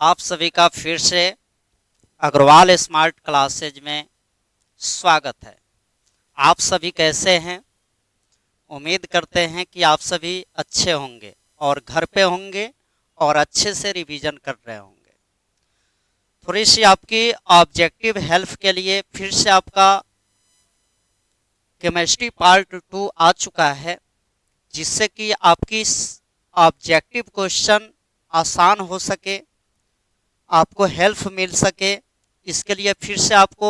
आप सभी का फिर से अग्रवाल स्मार्ट क्लासेज में स्वागत है। आप सभी कैसे हैं? उम्मीद करते हैं कि आप सभी अच्छे होंगे और घर पे होंगे और अच्छे से रिवीजन कर रहे होंगे। थोड़ी सी आपकी ऑब्जेक्टिव हेल्प के लिए फिर से आपका केमिस्ट्री पार्ट 2 आ चुका है, जिससे कि आपकी ऑब्जेक्टिव क्वेश्चन आसान हो सके, आपको हेल्प मिल सके। इसके लिए फिर से आपको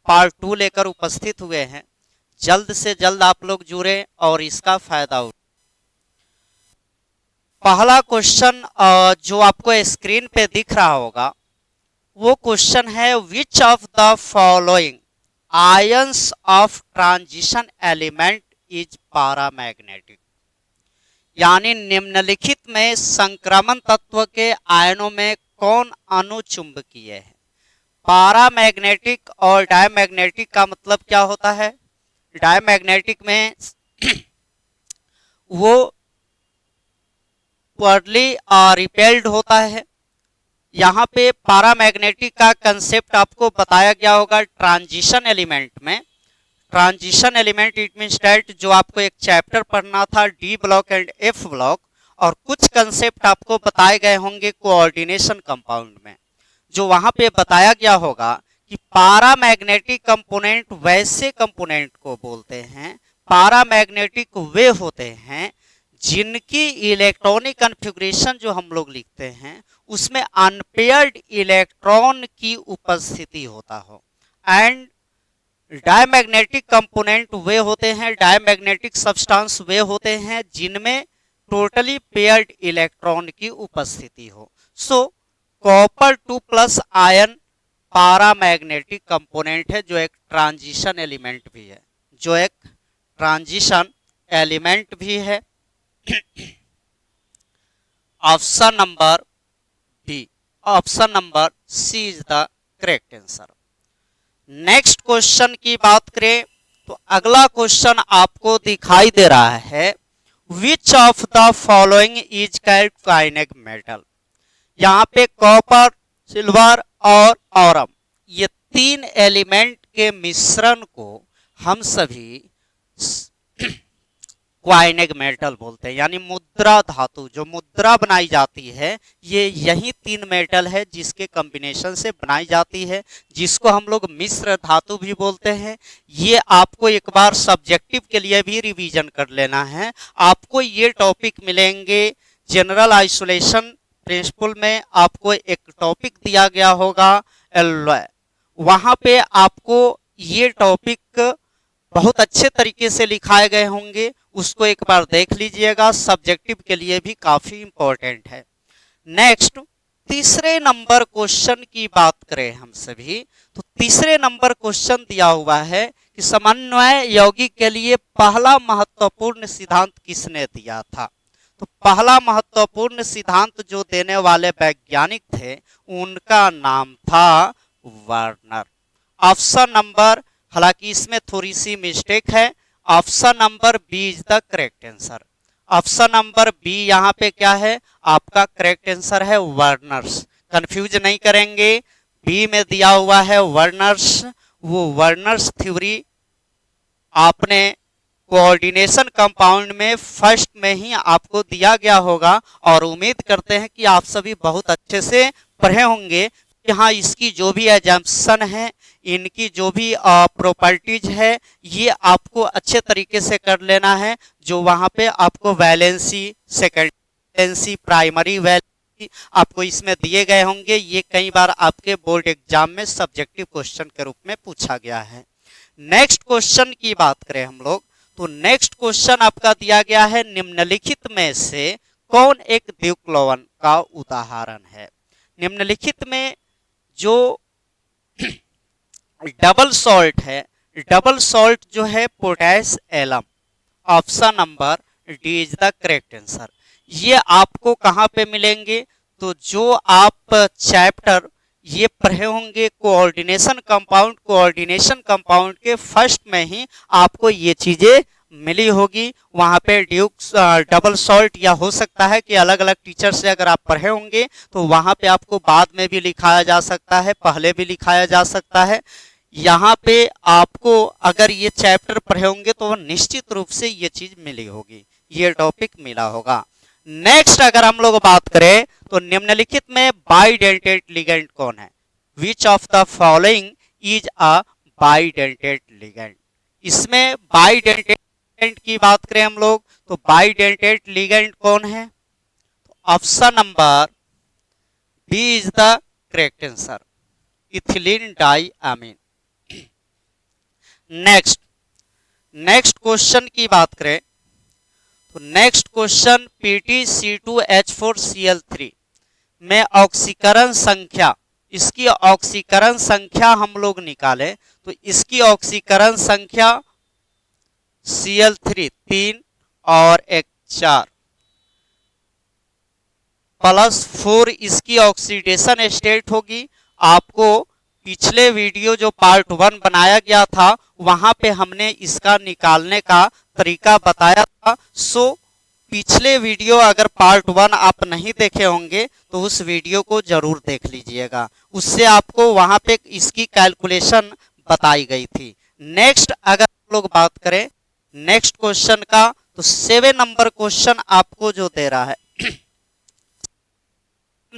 पार्ट 2 लेकर उपस्थित हुए हैं। जल्द से जल्द आप लोग जुड़े और इसका फायदा उठाएं। पहला क्वेश्चन जो आपको स्क्रीन पे दिख रहा होगा वो क्वेश्चन है, which of the following ions of transition element is paramagnetic. यानी निम्नलिखित में संक्रमण तत्व के आयनों में कौन अनुचुंबकीय है? पैरामैग्नेटिक और डायमैग्नेटिक का मतलब क्या होता है? डायमैग्नेटिक में वो पोलरली रिपेल्ड होता है। यहाँ पे पैरामैग्नेटिक का कंसेप्ट आपको बताया गया होगा ट्रांजिशन एलिमेंट में। Transition element it means that जो आपको एक चैप्टर पढ़ना था D block and F block, और कुछ कंसेप्ट आपको बताए गए होंगे कोऑर्डिनेशन कंपाउंड में, जो वहां पे बताया गया होगा कि पैरामैग्नेटिक कंपोनेंट वैसे कंपोनेंट को बोलते हैं, पैरामैग्नेटिक वे होते हैं जिनकी इलेक्ट्रॉनिक कॉन्फ़िगरेशन जो हम लोग लिखते हैं उसमें अनपेयर्ड इलेक्ट्रॉन की उपस्थिति होता हो। एंड डायमैग्नेटिक कंपोनेंट वे होते हैं, डायमैग्नेटिक सब्सटेंस वे होते हैं जिनमें टोटली पेयर्ड इलेक्ट्रॉन की उपस्थिति हो। सो कॉपर 2+ आयन पैरामैग्नेटिक कंपोनेंट है, जो एक ट्रांजिशन एलिमेंट भी है, जो एक ट्रांजिशन एलिमेंट भी है। Option number B, option number C is the correct answer. Next question की बात करें तो अगला क्वेश्चन आपको दिखाई दे रहा है, which of the following is calcinic metal. यहाँ पे कॉपर, सिल्वर और ऑरम, ये तीन एलिमेंट के मिश्रण को हम सभी क्वाइनिक मेटल बोलते हैं। यानी मुद्रा धातु, जो मुद्रा बनाई जाती है ये यही तीन मेटल है जिसके कॉम्बिनेशन से बनाई जाती है, जिसको हम लोग मिश्र धातु भी बोलते हैं। ये आपको एक बार सब्जेक्टिव के लिए भी रिवीजन कर लेना है। आपको ये टॉपिक मिलेंगे जनरल आइसोलेशन प्रिंसिपल में, आपको एक टॉपिक दिया गया होगा एलॉय, वहां पे आपको ये टॉपिक बहुत अच्छे तरीके से लिखाए गए होंगे, उसको एक बार देख लीजिएगा, सब्जेक्टिव के लिए भी काफी इंपॉर्टेंट है। नेक्स्ट तीसरे नंबर क्वेश्चन की बात करें हम सभी, तो तीसरे नंबर क्वेश्चन दिया हुआ है कि समन्वय यौगिक के लिए पहला महत्वपूर्ण सिद्धांत किसने दिया था? तो पहला महत्वपूर्ण सिद्धांत जो देने वाले वैज्ञानिक थे उनका नाम था वार्नर। ऑप्शन नंबर, हालांकि इसमें थोड़ी सी मिस्टेक है, option number B is the correct answer. Option number B यहाँ पे क्या है? आपका करेक्ट आंसर है वर्नर्स। कंफ्यूज नहीं करेंगे, बी में दिया हुआ है वर्नर्स। वो वर्नर्स थ्योरी आपने कोऑर्डिनेशन कंपाउंड में फर्स्ट में ही आपको दिया गया होगा, और उम्मीद करते हैं कि आप सभी बहुत अच्छे से पढ़े होंगे कि हाँ इसकी जो भी एजम्पशन है, इनकी जो भी प्रॉपर्टीज है, ये आपको अच्छे तरीके से कर लेना है। जो वहाँ पे आपको वैलेंसी, सेकेंडेंसी, प्राइमरी वैलेंसी आपको इसमें दिए गए होंगे। ये कई बार आपके बोर्ड एग्जाम में सब्जेक्टिव क्वेश्चन के रूप में पूछा गया है। नेक्स्ट क्वेश्चन की बात करें हम लोग, तो नेक्स्ट क्वेश्चन आपका दिया गया है, निम्नलिखित में से कौन एक द्विक्लोवन का उदाहरण है? निम्नलिखित में जो डबल सॉल्ट है, डबल सॉल्ट जो है potash alum. Option number D is the correct answer. ये आपको कहाँ पे मिलेंगे? तो जो आप चैप्टर ये पढ़े होंगे कोऑर्डिनेशन कंपाउंड, कोऑर्डिनेशन कंपाउंड के फर्स्ट में ही आपको ये चीजें मिली होगी वहाँ पे ड्यूक डबल सॉल्ट, या हो सकता है कि अलग अलग टीचर से अगर आप पढ़े होंगे तो वहाँ पे आपको बाद में भी लिखाया जा सकता है, पहले भी लिखाया जा सकता है। यहाँ पे आपको अगर ये चैप्टर पढ़े होंगे तो निश्चित रूप से ये चीज मिली होगी, ये टॉपिक मिला होगा। नेक्स्ट अगर हम लोग बात करें तो निम्नलिखित में बाइडेंटेट लिगेंड कौन है? Which of the following is a bidentate ligand? इसमें बाइडेंटेट की बात करें हम लोग तो बाइडेंटेट लिगेंड कौन है? Option number B is the correct answer, ethylene diamine. Next question की बात करें तो नेक्स्ट क्वेश्चन PtC2H4Cl3 में ऑक्सीकरण संख्या, इसकी ऑक्सीकरण संख्या हम लोग निकालें तो इसकी ऑक्सीकरण संख्या Cl3 3 और एक 4 +4 इसकी ऑक्सीडेशन स्टेट होगी। आपको पिछले वीडियो जो पार्ट 1 बनाया गया था वहां पे हमने इसका निकालने का तरीका बताया था। सो पिछले वीडियो अगर पार्ट 1 आप नहीं देखे होंगे तो उस वीडियो को जरूर देख लीजिएगा, उससे आपको वहां पे इसकी कैलकुलेशन बताई गई थी। नेक्स्ट अगर हम लोग बात करें नेक्स्ट क्वेश्चन का तो 7 नंबर क्वेश्चन आपको जो दे रहा है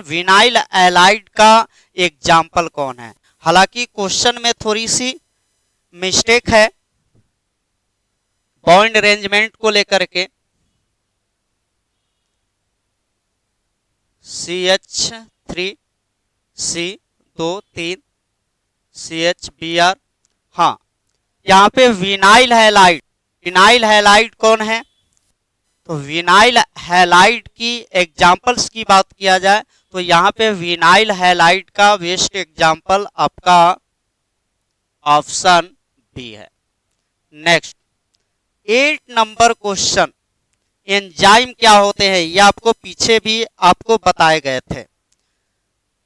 विनाइल एलाइड का एग्जाम्पल कौन है? हालांकि क्वेश्चन में थोड़ी सी मिस्टेक है बॉन्ड अरेंजमेंट को लेकर के। CH3C2 CHBr, हाँ यहाँ पे विनाइल हैलाइड, विनाइल हैलाइड कौन है? तो विनाइल हैलाइड की एग्जाम्पल्स की बात किया जाए तो यहाँ पे विनाइल हैलाइड का बेस्ट एग्जाम्पल आपका ऑप्शन बी है। नेक्स्ट 8 नंबर क्वेश्चन, एंजाइम क्या होते हैं? ये आपको पीछे भी आपको बताए गए थे।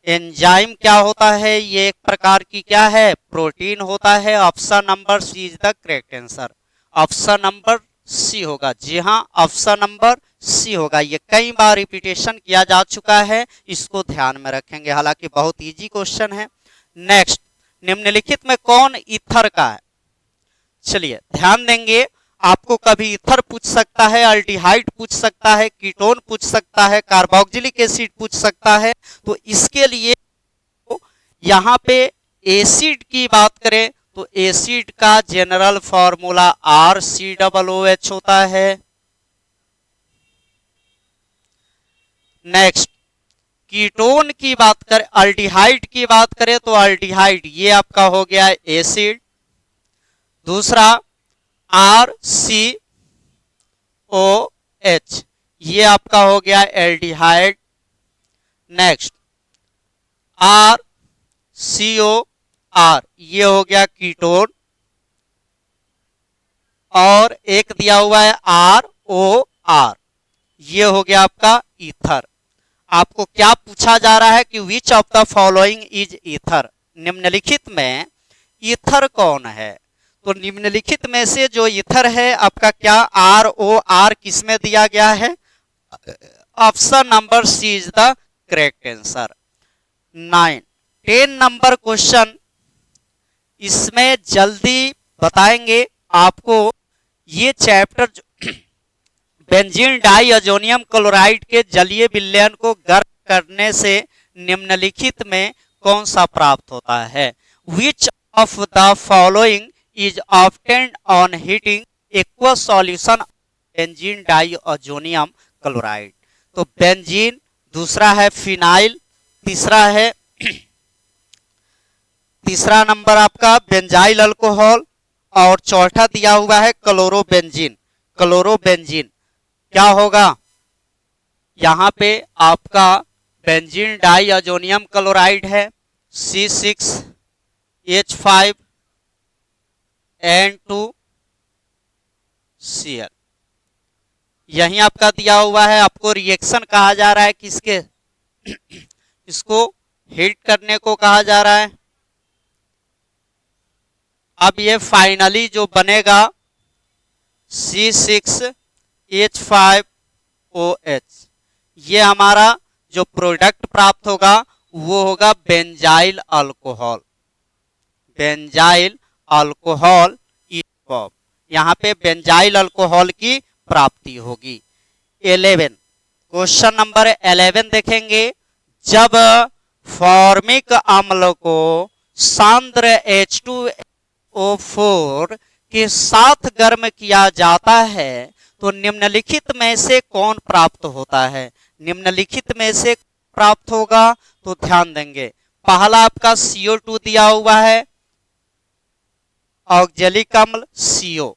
एंजाइम क्या होता है? ये एक प्रकार की क्या है? प्रोटीन होता है। Option number C is the correct answer, option number C होगा। जी हाँ, ऑप्शन नंबर सी होगा। ये कई बार रिपीटेशन किया जा चुका है, इसको ध्यान में रखेंगे, हालांकि बहुत इजी क्वेश्चन है। नेक्स्ट, निम्नलिखित में कौन ईथर का है? चलिए ध्यान देंगे, आपको कभी ईथर पूछ सकता है, अल्डिहाइड पूछ सकता है, कीटोन पूछ सकता है, कार्बोक्सिलिक एसिड पूछ सकता है। तो इसके लिए यहाँ पे एसिड की बात करें तो एसिड का जनरल फॉर्मूला RCOOH होता है। नेक्स्ट, कीटोन की बात करें, अल्डिहाइड की बात करें तो अल्डिहाइड ये आपका हो गया एसिड। दूसरा RCOH ये आपका हो गया एल्डिहाइड। नेक्स्ट RCOR ये हो गया कीटोन, और एक दिया हुआ है ROR ये हो गया आपका ईथर। आपको क्या पूछा जा रहा है कि विच of the following is ether? निम्नलिखित में ईथर कौन है? तो निम्नलिखित में से जो ईथर है आपका क्या ROR किसमें दिया गया है? Option number C is the correct answer. 10 number question, इसमें जल्दी बताएंगे आपको। ये चैप्टर बेंजीन डाइअजोनियम क्लोराइड के जलीय विलयन को गर्म करने से निम्नलिखित में कौन सा प्राप्त होता है? Which of the following is obtained on heating aqua solution benzene diazonium chloride? तो बेंजीन, दूसरा है फिनाइल, तीसरा नंबर आपका बेंजाइल अल्कोहल, और चौथा दिया हुआ है क्लोरोबेंजीन। क्लोरोबेंजीन क्या होगा? यहाँ पे आपका बेंजीन डाइअजोनियम क्लोराइड है C6H5N2Cl। यही आपका दिया हुआ है, आपको रिएक्शन कहा जा रहा है किसके? इसको हीट करने को कहा जा रहा है। अब ये फाइनली जो बनेगा C6H5OH। ये हमारा जो प्रोडक्ट प्राप्त होगा वो होगा benzyl alcohol, benzyl alcohol EPOB। यहाँ पे बेंजाइल अल्कोहल की प्राप्ति होगी। 11 क्वेश्चन नंबर 11 देखेंगे। जब फॉर्मिक अम्ल को सांद्र H2O4 के साथ गर्म किया जाता है तो निम्नलिखित में से कौन प्राप्त होता है? निम्नलिखित में से प्राप्त होगा तो ध्यान देंगे। पहला आपका CO2 दिया हुआ है, ऑक्जेलिक अम्ल CO।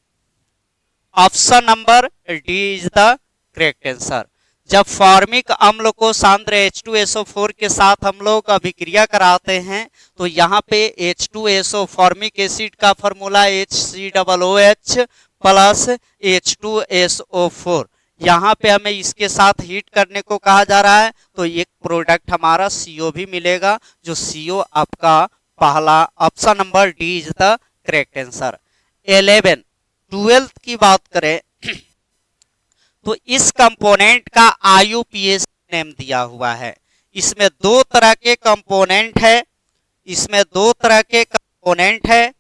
Option number D is the correct answer. जब फॉर्मिक अम्ल को सांद्र H2SO4 के साथ हम लोग अभिक्रिया कराते हैं तो यहाँ पे H2SO फॉर्मिक एसिड का फॉर्मूला HCOOH प्लस H2SO4। यहाँ पे हमें इसके साथ हीट करने को कहा जा रहा है तो एक प्रोडक्ट हमारा CO भी मिलेगा, जो CO आपका पहला option number D is the correct answer. 11 12th की बात करें तो इस कंपोनेंट का IUPAC नेम दिया हुआ है। इसमें दो तरह के कंपोनेंट है, इसमें दो तरह के कंपोनेंट है।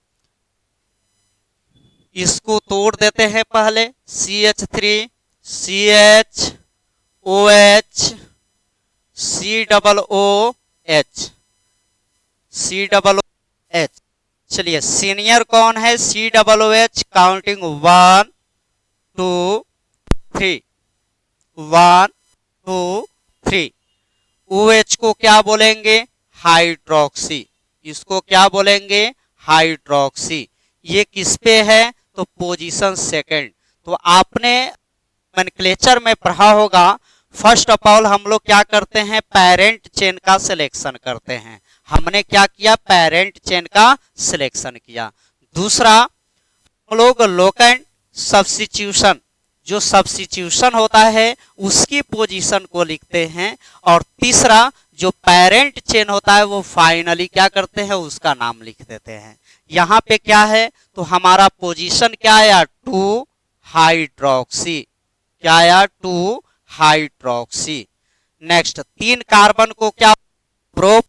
इसको तोड़ देते हैं पहले। CH3 CHOH COOH COOH। चलिए सीनियर कौन है? COOH counting 1 2 3 1 2 3। OH को क्या बोलेंगे? हाइड्रोक्सी। इसको क्या बोलेंगे? हाइड्रोक्सी। ये किस पे है? तो पोजीशन सेकंड। तो आपने नोमेनक्लेचर में पढ़ा होगा, फर्स्ट ऑफ ऑल हम लोग क्या करते हैं? पेरेंट चेन का सिलेक्शन करते हैं। हमने क्या किया? पेरेंट चेन का सिलेक्शन किया। दूसरा हम लोग लोकेंट सब्स्टिट्यूशन, जो सब्स्टिट्यूशन होता है उसकी पोजीशन को लिखते हैं। और तीसरा जो पेरेंट चेन होता है वो फाइनली क्या करते हैं? उसका नाम लिख देते हैं। यहाँ पे क्या है? तो हमारा पोजीशन क्या आया? 2 हाइड्रोक्सी। क्या आया? 2 हाइड्रोक्सी। नेक्स्ट 3 कार्बन को क्या? प्रोप।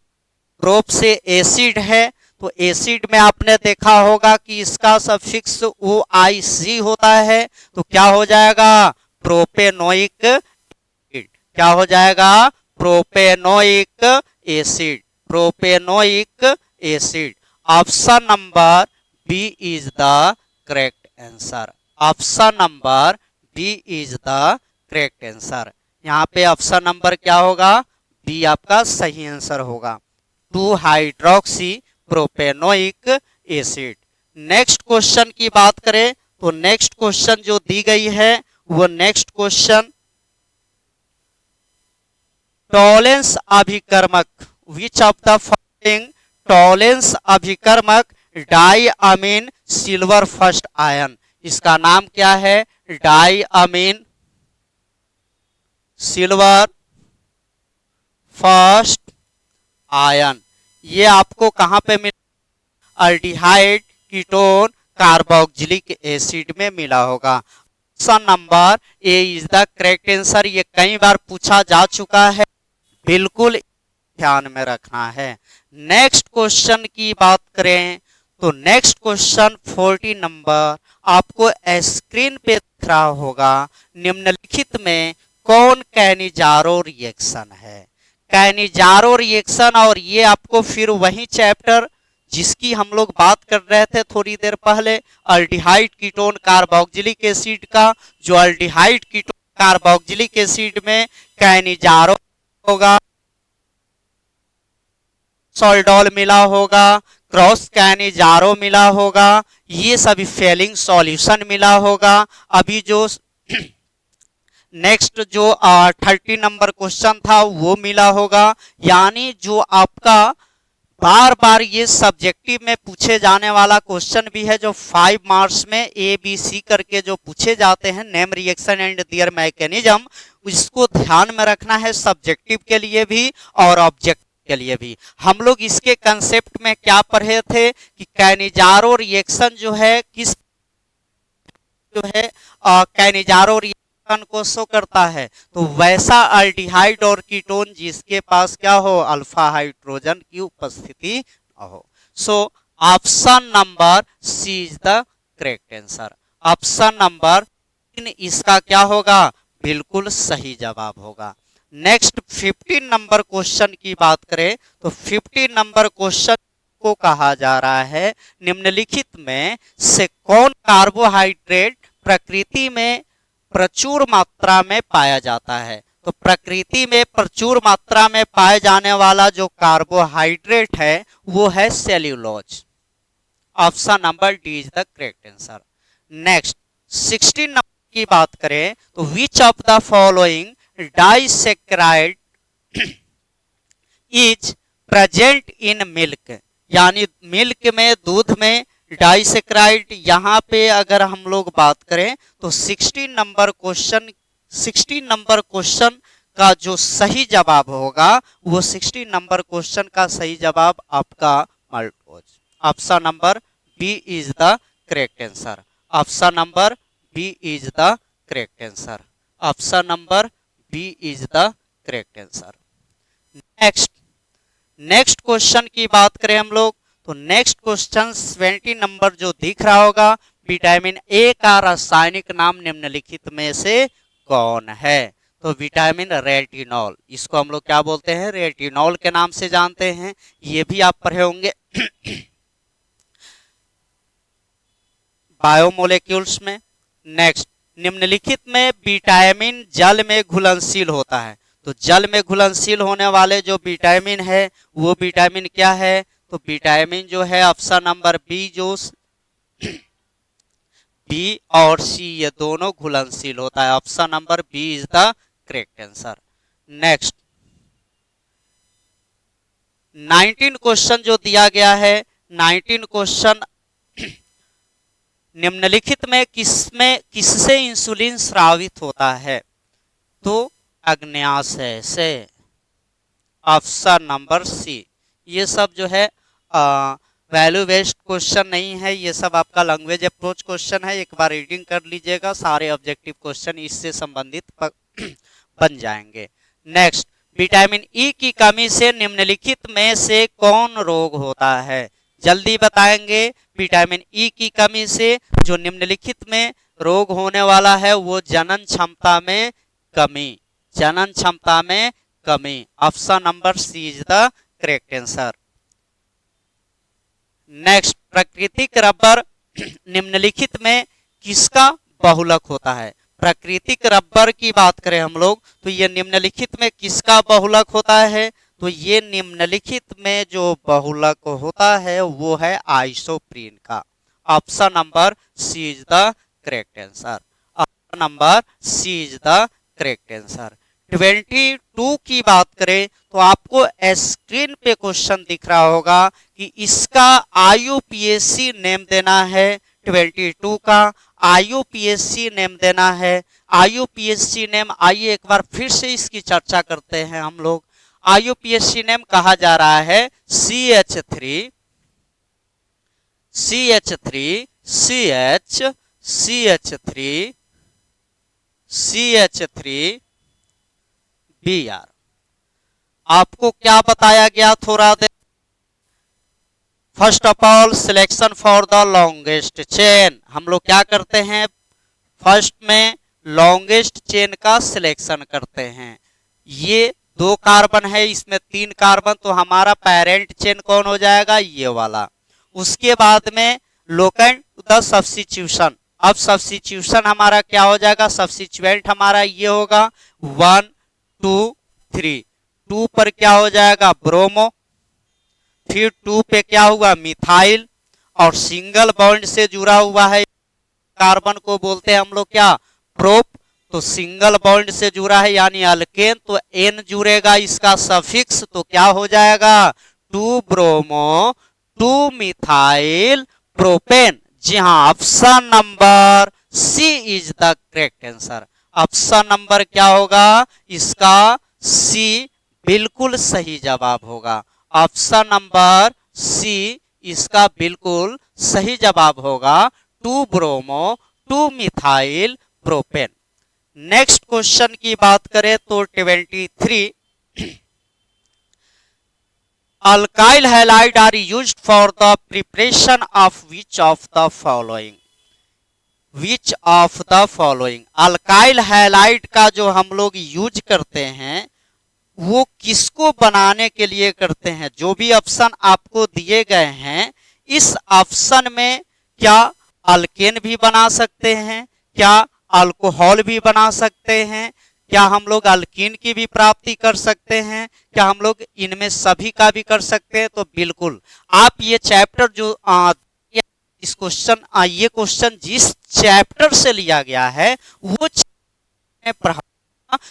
प्रोप से एसिड है तो एसिड में आपने देखा होगा कि इसका सफिक्स OIC होता है तो क्या हो जाएगा? Propanoic acid. क्या हो जाएगा? Propanoic acid. Propanoic acid. Option number B is the correct answer. Option number B is the correct answer. यहाँ पे ऑप्शन नंबर क्या होगा? बी आपका सही आंसर होगा। 2 hydroxy propanoic acid. Next question की बात करें तो नेक्स्ट क्वेश्चन जो दी गई है वो नेक्स्ट क्वेश्चन, टॉलेंस अभिकर्मक, which of the following Tollens अभिकर्मक diamine silver first ion. इसका नाम क्या है? Diamine silver first ion. ये आपको कहां पे मिला? अल्डिहाइड कीटोन कार्बोक्सिलिक एसिड में मिला होगा। Option number A is the correct answer. ये कई बार पूछा जा चुका है, बिल्कुल ध्यान में रखना है। नेक्स्ट क्वेश्चन की बात करें तो नेक्स्ट क्वेश्चन 40 नंबर आपको स्क्रीन पे दिख रहा होगा। निम्नलिखित में कौन कैनिजारो रिएक्शन है? Cannizzaro reaction. और ये आपको फिर वही चैप्टर जिसकी हम लोग बात कर रहे थे थोड़ी देर पहले, अल्डिहाइड कीटोन कार्बोक्सिलिक एसिड का, जो अल्डिहाइड कीटोन कार्बोक्सिलिक एसिड में कैनिजारो होगा, सोल्डोल मिला होगा, क्रॉस कैनिजारो मिला होगा, ये सभी फेलिंग सॉल्यूशन मिला होगा। अभी जो नेक्स्ट जो 30 नंबर क्वेश्चन था वो मिला होगा। यानी जो आपका बार बार ये सब्जेक्टिव में पूछे जाने वाला क्वेश्चन भी है, जो 5 मार्क्स में ABC करके जो पूछे जाते हैं, name reaction and there mechanism, इसको ध्यान में रखना है सब्जेक्टिव के लिए भी और ऑब्जेक्टिव के लिए भी। हम लोग इसके कंसेप्ट में क्या पढ़े थे कि कैनिजारो रिएक्शन जो है किस जो है कैनिजारो रिएक्शन को शो करता है। तो वैसा अल्डिहाइड और कीटोन जिसके पास क्या हो, अल्फा हाइड्रोजन की उपस्थिति हो। So option number C is the correct answer. Option number 3 इसका क्या होगा, बिल्कुल सही जवाब होगा। नेक्स्ट 15 नंबर क्वेश्चन की बात करें तो 15 नंबर क्वेश्चन को कहा जा रहा है निम्नलिखित में से कौन कार्बोहाइड्रेट प्रकृति में प्रचुर मात्रा में पाया जाता है। तो प्रकृति में प्रचुर मात्रा में पाए जाने वाला जो कार्बोहाइड्रेट है वो है cellulose. Option number D is the correct answer. Next 16 number की बात करें तो विच of the following disaccharide is present in milk, यानी मिल्क में, दूध में डाइसेक्राइड। यहाँ पे अगर हम लोग बात करें तो 16 नंबर क्वेश्चन का जो सही जवाब होगा वो 16 नंबर क्वेश्चन का सही जवाब आपका maltose. Option number B is the correct answer. Option number B is the correct answer. Option number B is the correct answer. Next question की बात करें हम लोग तो नेक्स्ट क्वेश्चन 20 नंबर जो दिख रहा होगा, विटामिन ए का रासायनिक नाम निम्नलिखित में से कौन है। तो विटामिन रेटिनॉल, इसको हम लोग क्या बोलते हैं, रेटिनॉल के नाम से जानते हैं, ये भी आप पढ़े होंगे बायोमोलेक्यूल्स में। नेक्स्ट निम्नलिखित में विटामिन जल में घुलनशील होता है। तो जल में घुलनशील होने वाले जो विटामिन है वो विटामिन क्या है, तो विटामिन जो है ऑप्शन नंबर बी, जो बी और सी ये दोनों घुलनशील होता है। Option number B is the correct answer. Next 19 question जो दिया गया है, 19 क्वेश्चन निम्नलिखित में किससे इंसुलिन स्रावित होता है। तो अग्न्याशय से। Option number C. ये सब जो है वैल्यू बेस्ड क्वेश्चन नहीं है, ये सब आपका लैंग्वेज अप्रोच क्वेश्चन है। एक बार रीडिंग कर लीजिएगा, सारे ऑब्जेक्टिव क्वेश्चन इससे संबंधित बन जाएंगे। नेक्स्ट विटामिन ई की कमी से निम्नलिखित में से कौन रोग होता है, जल्दी बताएंगे। विटामिन ई की कमी से जो निम्नलिखित में रोग होने वाला है वो जनन क्षमता में कमी, जनन क्षमता में कमी। Option number C is the correct answer. Next प्राकृतिक रबर निम्नलिखित में किसका बहुलक होता है। प्राकृतिक रबर की बात करें हम लोग तो ये निम्नलिखित में किसका बहुलक होता है, तो ये निम्नलिखित में जो बहुलक होता है वो है आइसोप्रीन का। Option number C is the correct answer. Option number C is the correct answer. 22 की बात करें तो आपको स्क्रीन पे क्वेश्चन दिख रहा होगा कि इसका IUPAC नेम देना है। 22 का IUPAC नेम देना है। IUPAC नेम, आइए एक बार फिर से इसकी चर्चा करते हैं हम लोग। IUPAC नेम कहा जा रहा है CH3 Br। आपको क्या बताया गया थोड़ा देर, first of all selection for the longest chain. हम लोग क्या करते हैं, फर्स्ट में लॉन्गेस्ट चेन का सिलेक्शन करते हैं। ये 2 कार्बन है, इसमें 3 कार्बन, तो हमारा पेरेंट चेन कौन हो जाएगा, ये वाला। उसके बाद में लोकेंट द सब्स्टिट्यूशन। अब सब्स्टिट्यूशन हमारा क्या हो जाएगा, सब्स्टिट्यूएंट हमारा ये होगा 1 2 3। 2 पर क्या हो जाएगा, ब्रोमो। फिर 2 पे क्या हुआ, मिथाइल। और सिंगल बॉन्ड से जुड़ा हुआ है कार्बन को बोलते हैं हम लोग क्या, प्रोप। तो सिंगल बॉन्ड से जुड़ा है यानी अल्केन, तो एन जुड़ेगा इसका सफिक्स, तो क्या हो जाएगा 2 ब्रोमो 2 मिथाइल प्रोपेन। जी हाँ, option number C is the correct answer. Option number क्या होगा इसका, सी बिल्कुल सही जवाब होगा। ऑप्शन नंबर सी इसका बिल्कुल सही जवाब होगा 2 bromo two methyl propane. Next question की बात करें तो 23, alkyl halide are used for the preparation of which of the following. Which of the following, alkyl halide का जो हम लोग यूज करते हैं वो किसको बनाने के लिए करते हैं। जो भी ऑप्शन आपको दिए गए हैं इस ऑप्शन में क्या अल्केन भी बना सकते हैं, क्या अल्कोहल भी बना सकते हैं, क्या हम लोग अल्कीन की भी प्राप्ति कर सकते हैं, क्या हम लोग इनमें सभी का भी कर सकते हैं। तो बिल्कुल आप ये चैप्टर जो इस क्वेश्चन ये क्वेश्चन जिस चैप्टर से लिया गया है वो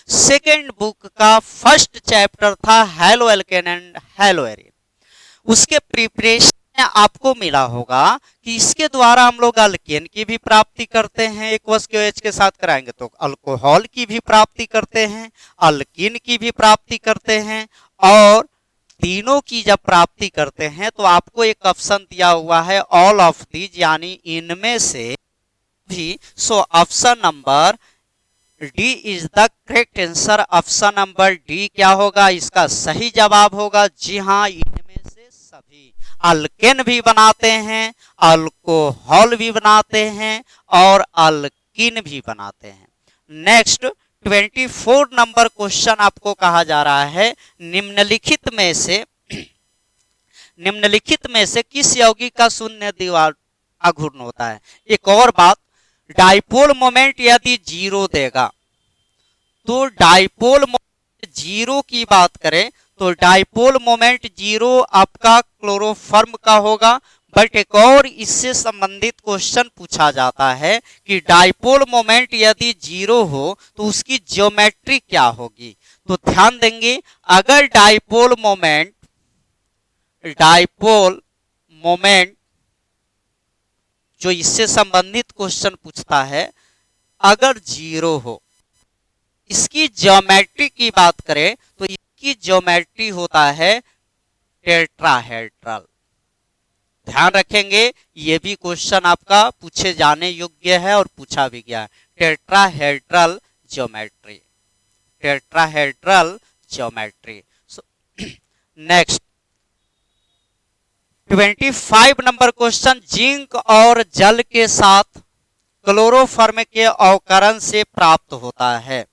सेकेंड बुक का फर्स्ट चैप्टर था halo alkane and hello Erin. उसके प्रिपरेशन में आपको मिला होगा कि इसके द्वारा हम लोग अल्केन की भी प्राप्ति करते हैं, एक्वस के OH के साथ कराएंगे तो अल्कोहल की भी प्राप्ति करते हैं, अल्कीन की भी प्राप्ति करते हैं, और तीनों की जब प्राप्ति करते हैं तो आपको एक ऑप्शन दिया हुआ है ऑल ऑफ दीज, यानी इनमें से भी। सो option number D is the correct answer. Option number D क्या होगा, इसका सही जवाब होगा। जी हाँ, इनमें से सभी अल्केन भी बनाते हैं, अल्कोहल भी बनाते हैं और अल्कीन भी बनाते हैं। नेक्स्ट 24 नंबर क्वेश्चन आपको कहा जा रहा है निम्नलिखित में से किस यौगिक का शून्य दीवार आघूर्ण होता है। एक और बात, डाइपोल मोमेंट यदि जीरो देगा तो डाइपोल मोमेंट जीरो की बात करें तो डाइपोल मोमेंट जीरो आपका क्लोरोफॉर्म का होगा। बट एक और इससे संबंधित क्वेश्चन पूछा जाता है कि डाइपोल मोमेंट यदि जीरो हो तो उसकी ज्योमेट्री क्या होगी। तो ध्यान देंगे, अगर डाइपोल मोमेंट जो इससे संबंधित क्वेश्चन पूछता है अगर जीरो हो, इसकी ज्योमेट्री की बात करें तो इसकी ज्योमेट्री होता है टेट्राहेड्रल। ध्यान रखेंगे, ये भी क्वेश्चन आपका पूछे जाने योग्य है और पूछा भी गया है। Tetrahedral geometry, tetrahedral geometry. Next 25 number question, zinc और जल के साथ क्लोरोफॉर्म के अवकरण से प्राप्त होता है।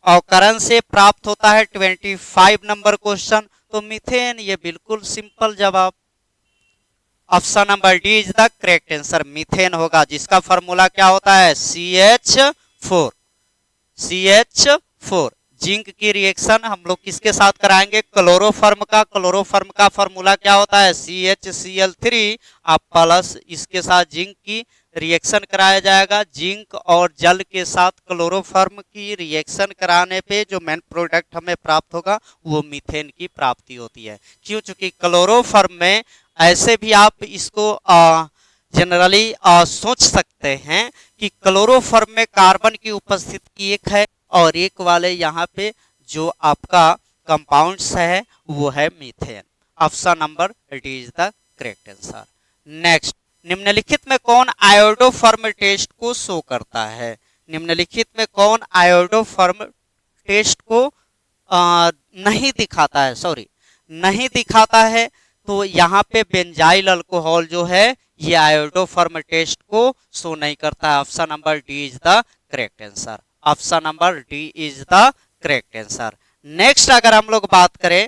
अवकरण से प्राप्त होता है 25 नंबर क्वेश्चन। तो मीथेन, ये बिल्कुल सिंपल जवाब। Option number D is the correct answer, methane होगा, जिसका फॉर्मूला क्या होता है CH4। CH4 जिंक की रिएक्शन हम लोग किसके साथ कराएंगे, क्लोरोफॉर्म का। क्लोरोफॉर्म का फॉर्मूला क्या होता है CHCl3। आप प्लस इसके साथ जिंक की रिएक्शन कराया जाएगा। जिंक और जल के साथ क्लोरोफॉर्म की रिएक्शन कराने पे जो मेन प्रोडक्ट हमें प्राप्त होगा वो मीथेन की प्राप्ति होती है। क्यों, चूंकि क्लोरोफॉर्म में ऐसे भी आप इसको जनरली सोच सकते हैं कि क्लोरोफॉर्म में कार्बन की उपस्थिति एक है और एक वाले यहाँ पे जो आपका कंपाउंड्स है वो है methane. Option number D is the correct answer. Next, निम्नलिखित में कौन आयोडोफॉर्म टेस्ट को शो करता है। निम्नलिखित में कौन आयोडोफॉर्म टेस्ट को नहीं दिखाता है, नहीं दिखाता है। तो यहाँ पे बेंजाइल अल्कोहल जो है ये आयोडोफॉर्म टेस्ट को शो नहीं करता है। Option number D is the correct answer. Option number D is the correct answer. Next अगर हम लोग बात करें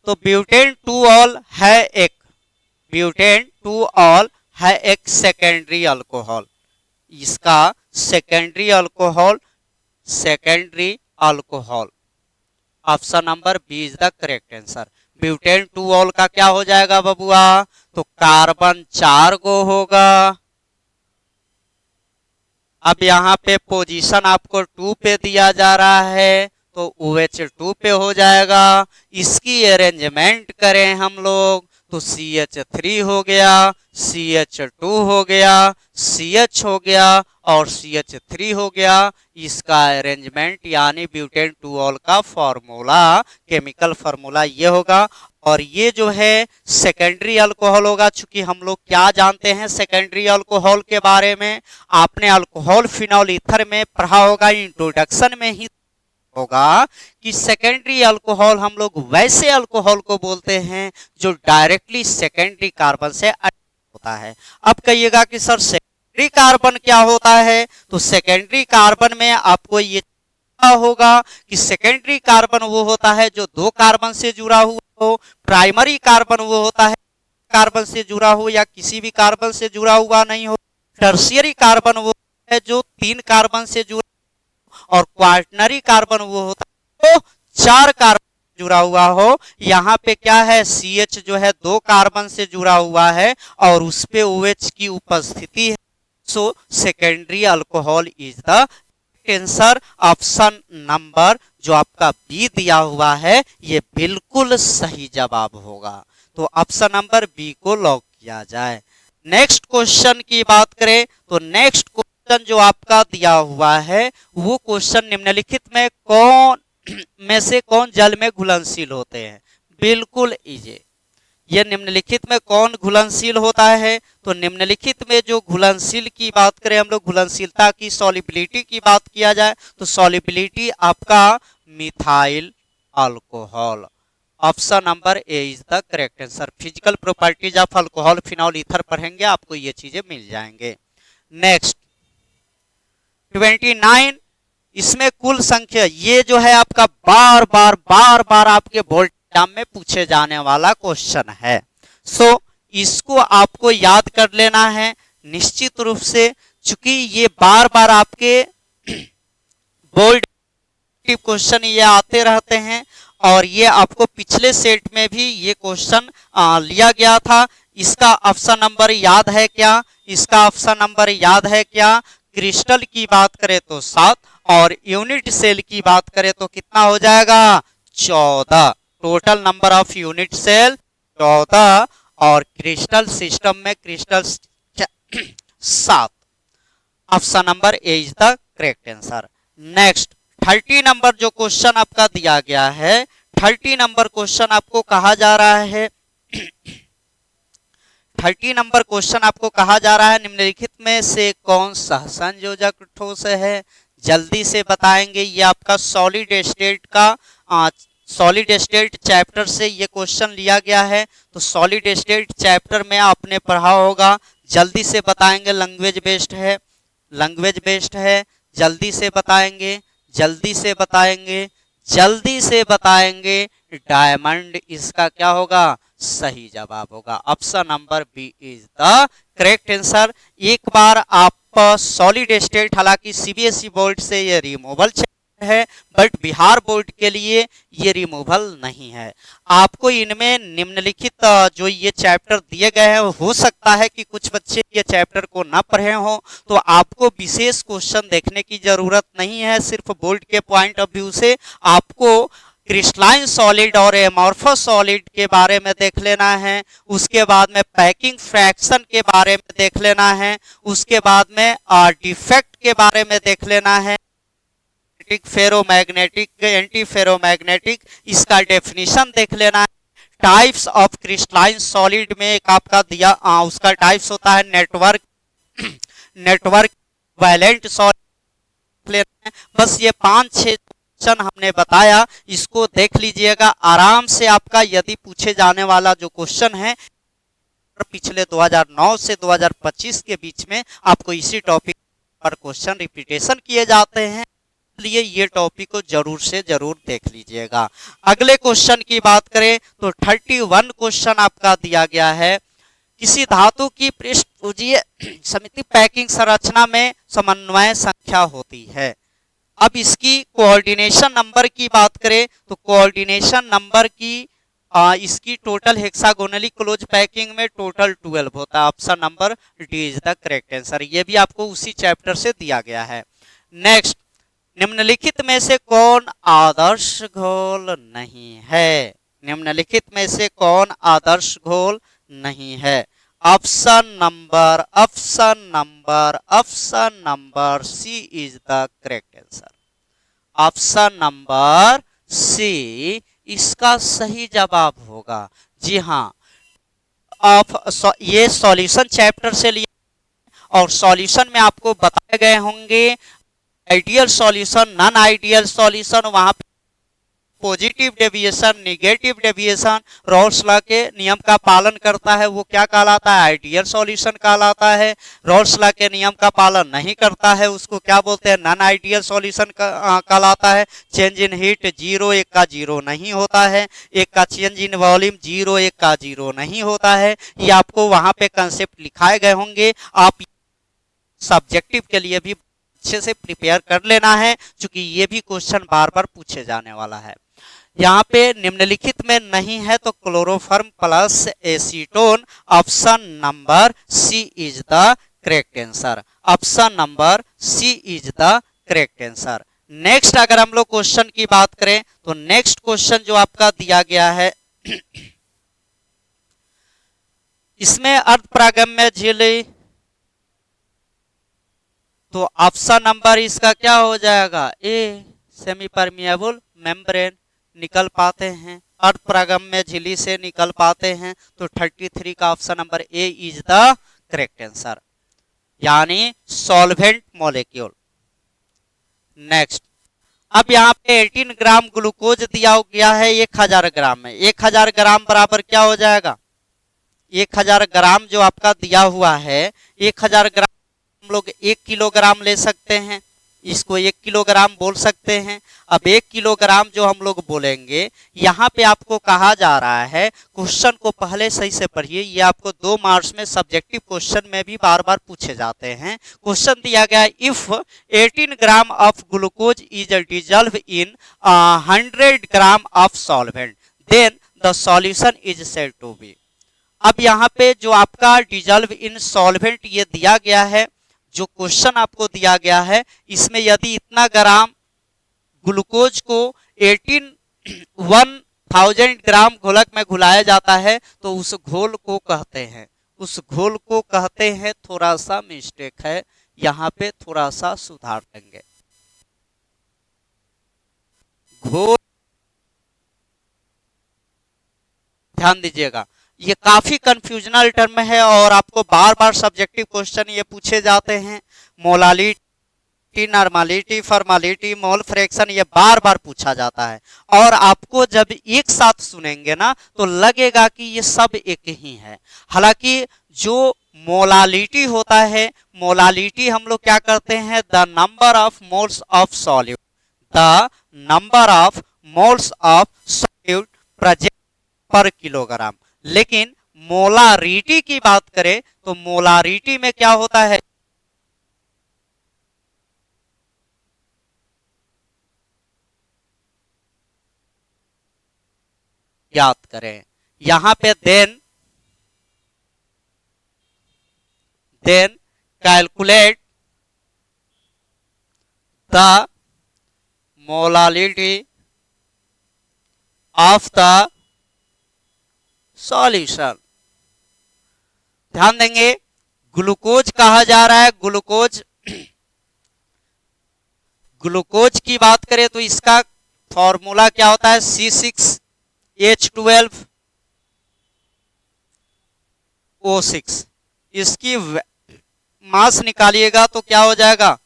तो ब्यूटेन टू ऑल है एक, ब्यूटेन टू ऑल है एक सेकेंडरी अल्कोहल। इसका secondary alcohol option number B is the correct answer. Butane two ol का क्या हो जाएगा बबुआ, तो कार्बन 4 गो होगा। अब यहाँ पे पोजीशन आपको 2 पे दिया जा रहा है तो OH2 पे हो जाएगा। इसकी अरेंजमेंट करें हम लोग तो CH3 हो गया, CH2 हो गया, CH हो गया और CH3 हो गया। इसका अरेंजमेंट यानी ब्यूटेन टू ऑल का फॉर्मूला, केमिकल फॉर्मूला ये होगा। और ये जो है सेकेंडरी अल्कोहल होगा। चूंकि हम लोग क्या जानते हैं सेकेंडरी अल्कोहल के बारे में, आपने अल्कोहल फिनॉल ईथर में पढ़ा होगा, इंट्रोडक्शन में ही होगा कि सेकेंडरी अल्कोहल हम लोग वैसे अल्कोहल को बोलते हैं जो डायरेक्टली सेकेंडरी कार्बन से होता है। अब कहिएगा कि सर सेकेंडरी कार्बन क्या होता है, तो सेकेंडरी कार्बन में आपको ये होगा कि सेकेंडरी कार्बन वो होता है जो दो कार्बन से जुड़ा हुआ हो, प्राइमरी कार्बन वो होता है कार्बन से जुड़ा हो या किसी भी कार्बन से जुड़ा हुआ नहीं हो, टर्शियरी कार्बन वो है जो तीन कार्बन से जुड़ा, और क्वार्टनरी कार्बन वो होता है तो चार कार्बन जुड़ा हुआ हो। यहाँ पे क्या है CH जो है दो कार्बन से जुड़ा हुआ है और उस पे OH की उपस्थिति है। So secondary alcohol is the answer. Option number जो आपका बी दिया हुआ है ये बिल्कुल सही जवाब होगा, तो ऑप्शन नंबर बी को लॉक किया जाए। नेक्स्ट क्वेश्चन की बात करें तो नेक्स्ट क्वेश्चन जो आपका दिया हुआ है वो क्वेश्चन निम्नलिखित में कौन में से कौन जल में घुलनशील होते हैं। बिल्कुल इजी, ये निम्नलिखित में कौन घुलनशील होता है, तो निम्नलिखित में जो घुलनशील की बात करें हम लोग, घुलनशीलता की सॉलिबिलिटी की बात किया जाए तो सॉलिबिलिटी आपका methyl alcohol. Option number A is the correct answer. Physical properties of alcohol phenol ether पढ़ेंगे आपको ये चीजें मिल जाएंगे। नेक्स्ट 29, इसमें कुल संख्या ये जो है आपका बार बार आपके बोर्ड एग्जाम में पूछे जाने वाला क्वेश्चन है। सो इसको आपको याद कर लेना है निश्चित रूप से, चूंकि ये बार बार आपके बोर्ड क्वेश्चन ये आते रहते हैं और ये आपको पिछले सेट में भी ये क्वेश्चन लिया गया था। इसका ऑप्शन नंबर याद है क्या, इसका ऑप्शन नंबर याद है क्या। क्रिस्टल की बात करें तो 7 और यूनिट सेल की बात करें तो कितना हो जाएगा 14। Total number of unit cell 14 और क्रिस्टल सिस्टम में crystal 7। Option number A is the correct answer. Next 30 number जो क्वेश्चन आपका दिया गया है, 30 नंबर क्वेश्चन आपको कहा जा रहा है 30 नंबर क्वेश्चन आपको कहा जा रहा है निम्नलिखित में से कौन सहसंयोजक ठोस है। जल्दी से बताएंगे। ये आपका सॉलिड स्टेट का सॉलिड स्टेट चैप्टर से ये क्वेश्चन लिया गया है, तो सॉलिड स्टेट चैप्टर में आपने पढ़ा होगा। जल्दी से बताएंगे। लैंग्वेज बेस्ड है, लैंग्वेज बेस्ड है। जल्दी से बताएंगे, जल्दी से बताएंगे, जल्दी से बताएंगे। डायमंड इसका क्या होगा सही जवाब होगा। Option number B is the correct answer. एक बार आप सॉलिड स्टेट, हालांकि सीबीएसई बोर्ड से ये रिमूवल है बट बिहार बोर्ड के लिए ये रिमूवल नहीं है। आपको इनमें निम्नलिखित जो ये चैप्टर दिए गए हैं, हो सकता है कि कुछ बच्चे ये चैप्टर को ना पढ़े हों, तो आपको विशेष क्वेश्चन देखने की जरूरत नहीं है। सिर्फ बोर्ड के पॉइंट ऑफ व्यू से आपको क्रिस्टलाइन सॉलिड और एमॉर्फस सॉलिड के बारे में देख लेना है। उसके बाद में पैकिंग फ्रैक्शन के बारे में देख लेना है। उसके बाद में डिफेक्ट के बारे में देख लेना है। फेरोमैग्नेटिक, एंटी फेरोमैग्नेटिक, इसका डेफिनेशन देख लेना है। टाइप्स ऑफ क्रिस्टलाइन सॉलिड में एक आपका दिया उसका टाइप्स होता है नेटवर्क वैलेंट सॉलिड लेना है। बस ये 5-6 हमने बताया, इसको देख लीजिएगा आराम से। आपका यदि पूछे जाने वाला जो क्वेश्चन है पिछले 2009 से 2025 के बीच में आपको इसी टॉपिक पर क्वेश्चन रिपीटेशन किए जाते हैं, इसलिए ये टॉपिक को जरूर से जरूर देख लीजिएगा। अगले क्वेश्चन की बात करें तो 31 क्वेश्चन आपका दिया गया है। किसी धातु की पृष्ठभुजीय समिति पैकिंग संरचना में समन्वय संख्या होती है। अब इसकी कोऑर्डिनेशन नंबर की बात करें तो कोऑर्डिनेशन नंबर की इसकी टोटल हेक्सागोनली क्लोज पैकिंग में टोटल 12 होता है। Option number D is the correct answer. ये भी आपको उसी चैप्टर से दिया गया है। नेक्स्ट, निम्नलिखित में से कौन आदर्श घोल नहीं है। निम्नलिखित में से कौन आदर्श घोल नहीं है। Option number C is the correct answer. Option number C इसका सही जवाब होगा, जी हाँ, ये सॉल्यूशन चैप्टर से लिया और सॉल्यूशन में आपको बताए गए होंगे ideal solution, non ideal solution, वहां पे positive deviation, negative deviation Rawls law के नियम का पालन करता है वो क्या कहलाता है, आइडियल सॉल्यूशन कहलाता है। रॉल्स लॉ के नियम का पालन नहीं करता है उसको क्या बोलते हैं, नॉन आइडियल सॉल्यूशन कहलाता है। चेंज इन हीट 0 1 का 0 नहीं होता है, एक का चेंज इन वॉल्यूम 0 1 का 0 नहीं होता है। ये आपको वहां पे कंसेप्ट लिखाए गए होंगे, आप सब्जेक्टिव के लिए भी अच्छे से प्रिपेयर कर लेना है क्योंकि ये भी क्वेश्चन बार बार पूछे जाने वाला है। यहाँ पे निम्नलिखित में नहीं है तो chloroform plus acetone, option number C is the correct answer, option number C is the correct answer. Next अगर हम लोग क्वेश्चन की बात करें तो नेक्स्ट क्वेश्चन जो आपका दिया गया है इसमें अर्धप्रागम्य झिल्ली, तो ऑप्शन नंबर इसका क्या हो जाएगा, ए, सेमी परमिएबल मेम्ब्रेन निकल पाते हैं, अर्धप्रागम्य झिल्ली से निकल पाते हैं, तो 33 का option number A is the correct answer, यानी सॉल्वेंट मॉलिक्यूल। नेक्स्ट, अब यहाँ पे 18 ग्राम ग्लूकोज दिया गया है 1000 ग्राम में, 1000 ग्राम बराबर क्या हो जाएगा, 1000 ग्राम जो आपका दिया हुआ है 1000 ग्राम हम लोग 1 किलोग्राम ले सकते हैं, इसको 1 किलोग्राम बोल सकते हैं। अब 1 किलोग्राम जो हम लोग बोलेंगे, यहाँ पे आपको कहा जा रहा है, क्वेश्चन को पहले सही से पढ़िए, ये आपको 2 मार्क्स में सब्जेक्टिव क्वेश्चन में भी बार बार पूछे जाते हैं। क्वेश्चन दिया गया है, if 18 gram of glucose is dissolved in 100 gram of solvent then the solution is said to be. अब यहाँ पे जो आपका डिजॉल्व इन सॉल्वेंट ये दिया गया है, जो क्वेश्चन आपको दिया गया है, इसमें यदि इतना ग्राम ग्लूकोज को 1000 ग्राम घोलक में घुलाया जाता है तो उस घोल को कहते हैं, उस घोल को कहते हैं, थोड़ा सा मिस्टेक है यहाँ पे, थोड़ा सा सुधार देंगे। घोल, ध्यान दीजिएगा, ये काफी कंफ्यूजनल टर्म है और आपको बार बार सब्जेक्टिव क्वेश्चन ये पूछे जाते हैं। Molality, normality, formality, mole fraction, ये बार बार पूछा जाता है और आपको जब एक साथ सुनेंगे ना तो लगेगा कि ये सब एक ही है। हालांकि जो मोलालिटी होता है, मोलालिटी हम लोग क्या करते हैं, the number of moles of solute, the number of moles of solute present पर किलोग्राम। लेकिन मोलारिटी की बात करें तो मोलारिटी में क्या होता है, याद करें यहां पे then calculate the molality of the solution. ध्यान देंगे, ग्लूकोज कहा जा रहा है, ग्लूकोज की बात करें तो इसका फॉर्मूला क्या होता है, C6H12O6। इसकी मास निकालिएगा तो क्या हो जाएगा,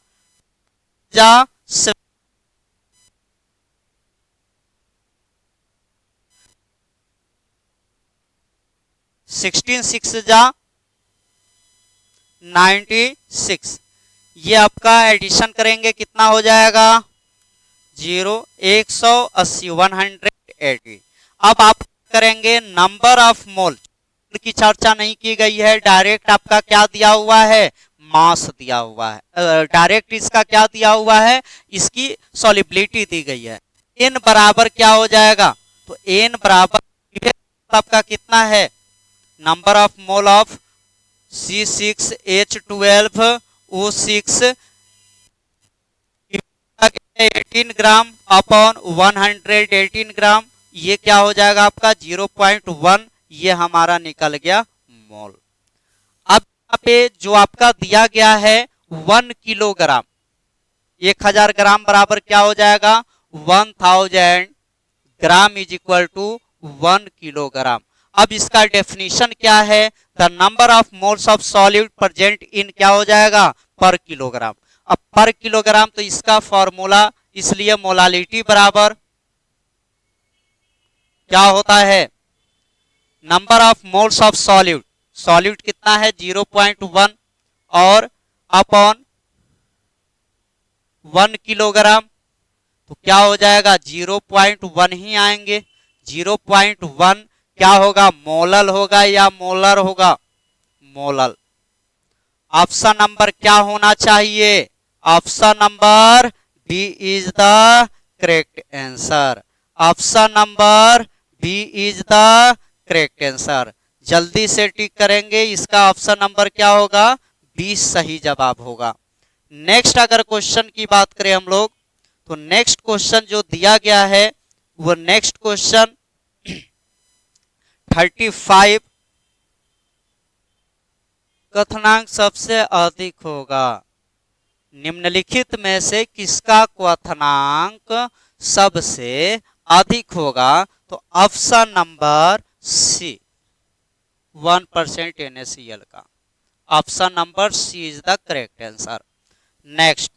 16 6 जा 96, ये आपका एडिशन करेंगे कितना हो जाएगा, 0 180 180। अब आप करेंगे नंबर ऑफ मोल की चर्चा नहीं की गई है, डायरेक्ट आपका क्या दिया हुआ है, मास दिया हुआ है, डायरेक्ट इसका क्या दिया हुआ है, इसकी सॉल्युबिलिटी दी गई है। n बराबर क्या हो जाएगा, तो n बराबर आपका कितना है, number of mole of C6H12O6 18 gram upon 118 ग्राम, ये क्या हो जाएगा आपका 0.1, ये हमारा निकल गया मोल। अब यहाँ पे जो आपका दिया गया है 1 किलोग्राम, 1000 ग्राम बराबर क्या हो जाएगा 1000 gram is equal to 1 kilogram. अब इसका डेफिनेशन क्या है? The number of moles of solute present in क्या हो जाएगा? पर किलोग्राम। अब पर किलोग्राम तो इसका फॉर्मूला, इसलिए मोलालिटी बराबर क्या होता है? Number of moles of solute, solute कितना है? 0.1 और अपॉन 1 किलोग्राम, तो क्या हो जाएगा? 0.1 ही आएंगे। 0.1 क्या होगा? मोलल होगा या मोलर होगा? मोलल। ऑप्शन नंबर क्या होना चाहिए? Option number B is the correct answer. Option number B is the correct answer. जल्दी से टिक करेंगे, इसका ऑप्शन नंबर क्या होगा? 20 सही जवाब होगा। नेक्स्ट अगर क्वेश्चन की बात करें हम लोग, तो नेक्स्ट क्वेश्चन जो दिया गया है वो नेक्स्ट क्वेश्चन 35 क्वथनांक सबसे अधिक होगा। निम्नलिखित में से किसका क्वथनांक सबसे अधिक होगा? तो ऑप्शन नंबर सी 1% NaCl का। Option number C is the correct answer. Next,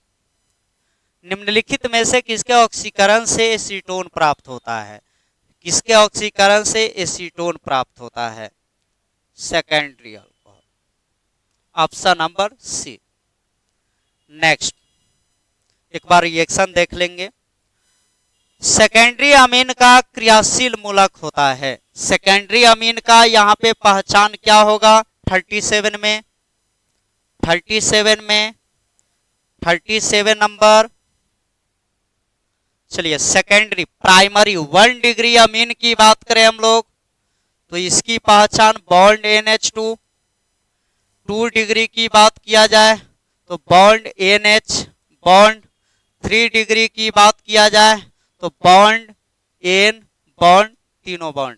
निम्नलिखित में से किसके ऑक्सीकरण से एसीटोन प्राप्त होता है? किसके ऑक्सीकरण से एसीटोन प्राप्त होता है? Secondary alcohol. Option number C. Next, एक बार रिएक्शन देख लेंगे। सेकेंडरी अमीन का क्रियाशील मूलक होता है। सेकेंडरी अमीन का यहाँ पे पहचान क्या होगा? 37 में 37 नंबर। चलिए, सेकेंडरी प्राइमरी 1 डिग्री अमीन की बात करें हम लोग, तो इसकी पहचान बॉन्ड NH2। 2 डिग्री की बात किया जाए तो बॉन्ड NH बॉन्ड। 3 डिग्री की बात किया जाए तो बॉन्ड N बॉन्ड, तीनों बॉन्ड।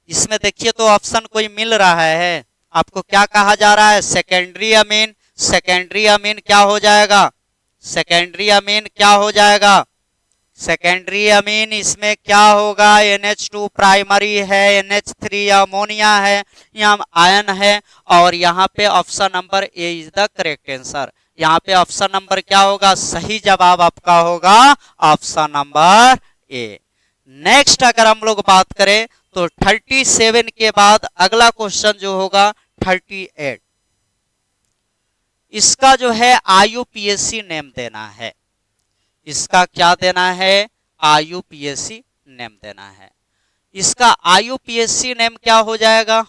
इसमें देखिए तो ऑप्शन कोई मिल रहा है आपको? क्या कहा जा रहा है? Secondary amine. सेकेंडरी अमीन क्या हो जाएगा? सेकेंडरी अमीन क्या हो जाएगा? सेकेंडरी अमीन इसमें क्या होगा? NH2 प्राइमरी है, NH3 अमोनिया है, यहाँ आयन है, और यहाँ पे option number A is the correct answer. यहाँ पे ऑप्शन नंबर क्या होगा? सही जवाब आपका होगा ऑप्शन नंबर ए। नेक्स्ट अगर हम लोग बात करें तो 37 के बाद अगला क्वेश्चन जो होगा 38। इसका जो है IUPAC नेम देना है। इसका क्या देना है? IUPAC नेम देना है। इसका IUPAC नेम क्या हो जाएगा?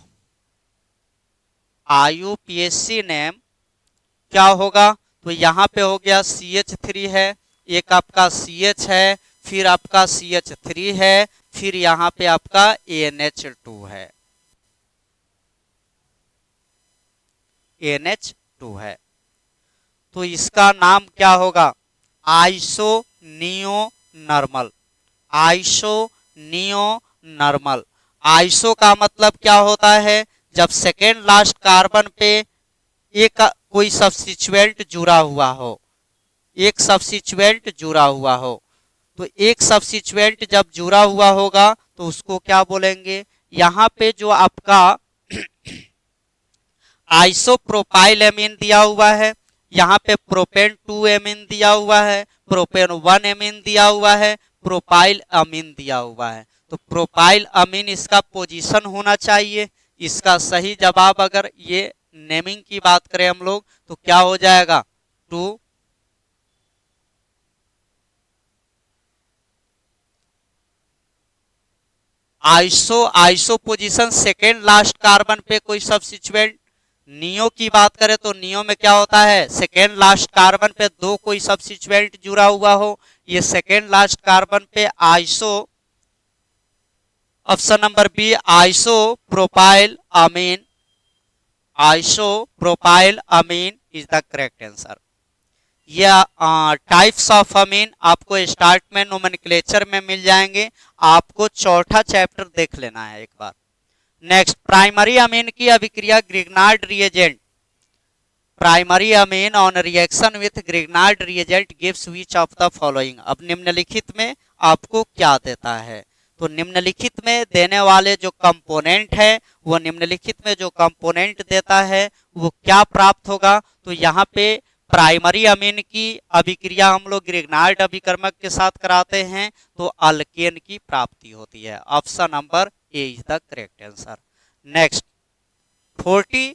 IUPAC नेम क्या होगा? तो यहाँ पे हो गया CH3 है, एक आपका CH है, फिर आपका CH3 है, फिर यहाँ पे आपका NH2 है, NH2 है। तो इसका नाम क्या होगा? आइसोनियो नॉर्मल। आइसोनियो नॉर्मल। आइसो का मतलब क्या होता है? जब सेकेंड लास्ट कार्बन पे एक कोई सब्स्टिट्यूएंट जुड़ा हुआ हो, एक सब्स्टिट्यूएंट जुड़ा हुआ हो, तो एक सब्स्टिट्यूएंट जब जुड़ा हुआ होगा तो उसको क्या बोलेंगे? यहाँ पे जो आपका आइसोप्रोपाइल एमीन दिया हुआ है, यहाँ पे प्रोपेन 2 एमीन दिया हुआ है, प्रोपेन 1 एमीन दिया हुआ है, प्रोपाइल अमीन दिया हुआ है। तो प्रोपाइल अमीन इसका पोजीशन होना चाहिए। इसका सही जवाब अगर ये नेमिंग की बात करें हम लोग तो क्या हो जाएगा? 2। Iso position second last carbon पे कोई सब्स्टिट्यूएंट। नियो की बात करें तो नियो में क्या होता है? सेकेंड लास्ट कार्बन पे दो कोई सब्स्टिट्यूएंट जुड़ा हुआ हो, ये सेकेंड लास्ट कार्बन पे iso. Option number B iso propyl amine. Iso propyl amine is the correct answer. यह टाइप्स ऑफ अमीन आपको स्टार्ट में नोमेनक्लेचर में मिल जाएंगे, आपको चौथा चैप्टर देख लेना है एक बार। नेक्स्ट, प्राइमरी अमीन की अभिक्रिया Grignard reagent primary amine on reaction with Grignard reagent gives which of the following. अब निम्नलिखित में आपको क्या देता है, तो निम्नलिखित में देने वाले जो कंपोनेंट है वो निम्नलिखित में जो कंपोनेंट देता है वो क्या प्राप्त होगा, तो यहाँ पे प्राइमरी अमीन की अभिक्रिया हम लोग ग्रिग्नार्ड अभिकर्मक के साथ कराते हैं तो अल्केन की प्राप्ति होती है। Option number A is the correct answer. Next 40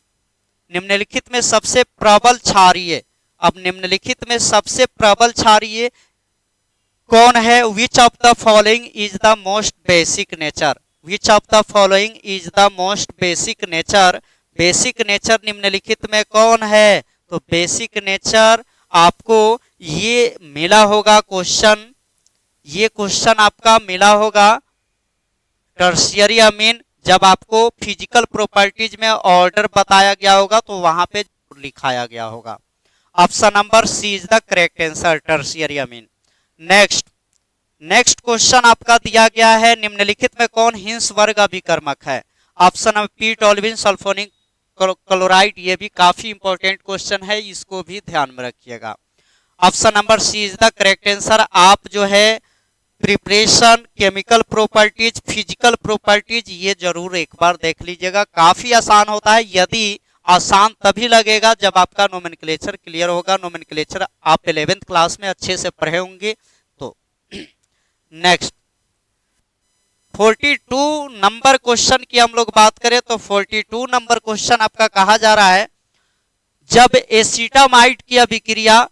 निम्नलिखित में सबसे प्रबल क्षारीय। अब निम्नलिखित में सबसे प्रबल क्षारीय कौन है? Which of the following is the most basic nature. Which of the following is the most basic nature. Basic nature निम्नलिखित में कौन है? तो बेसिक नेचर आपको ये मिला होगा क्वेश्चन, ये क्वेश्चन आपका मिला होगा टर्शियरी अमीन। जब आपको फिजिकल प्रॉपर्टीज में ऑर्डर बताया गया होगा तो वहां पे लिखाया गया होगा। Option number C is the correct answer, tertiary amine. Next question आपका दिया गया है निम्नलिखित में कौन हिंस वर्ग अभिकर्मक है? Option number P toluene sulphonic chloride. ये भी काफी इंपॉर्टेंट क्वेश्चन है, इसको भी ध्यान में रखिएगा। Option number C is the correct answer. आप जो है preparation, chemical properties, physical properties ये जरूर एक बार देख लीजिएगा, काफी आसान होता है। यदि आसान तभी लगेगा जब आपका नोमेनक्लेचर क्लियर होगा। नोमेनक्लेचर आप 11th क्लास में अच्छे से पढ़े होंगे। तो नेक्स्ट 42 नंबर क्वेश्चन की हम लोग बात करें तो 42 नंबर क्वेश्चन आपका कहा जा रहा है जब एसिटामाइड की अभिक्रिया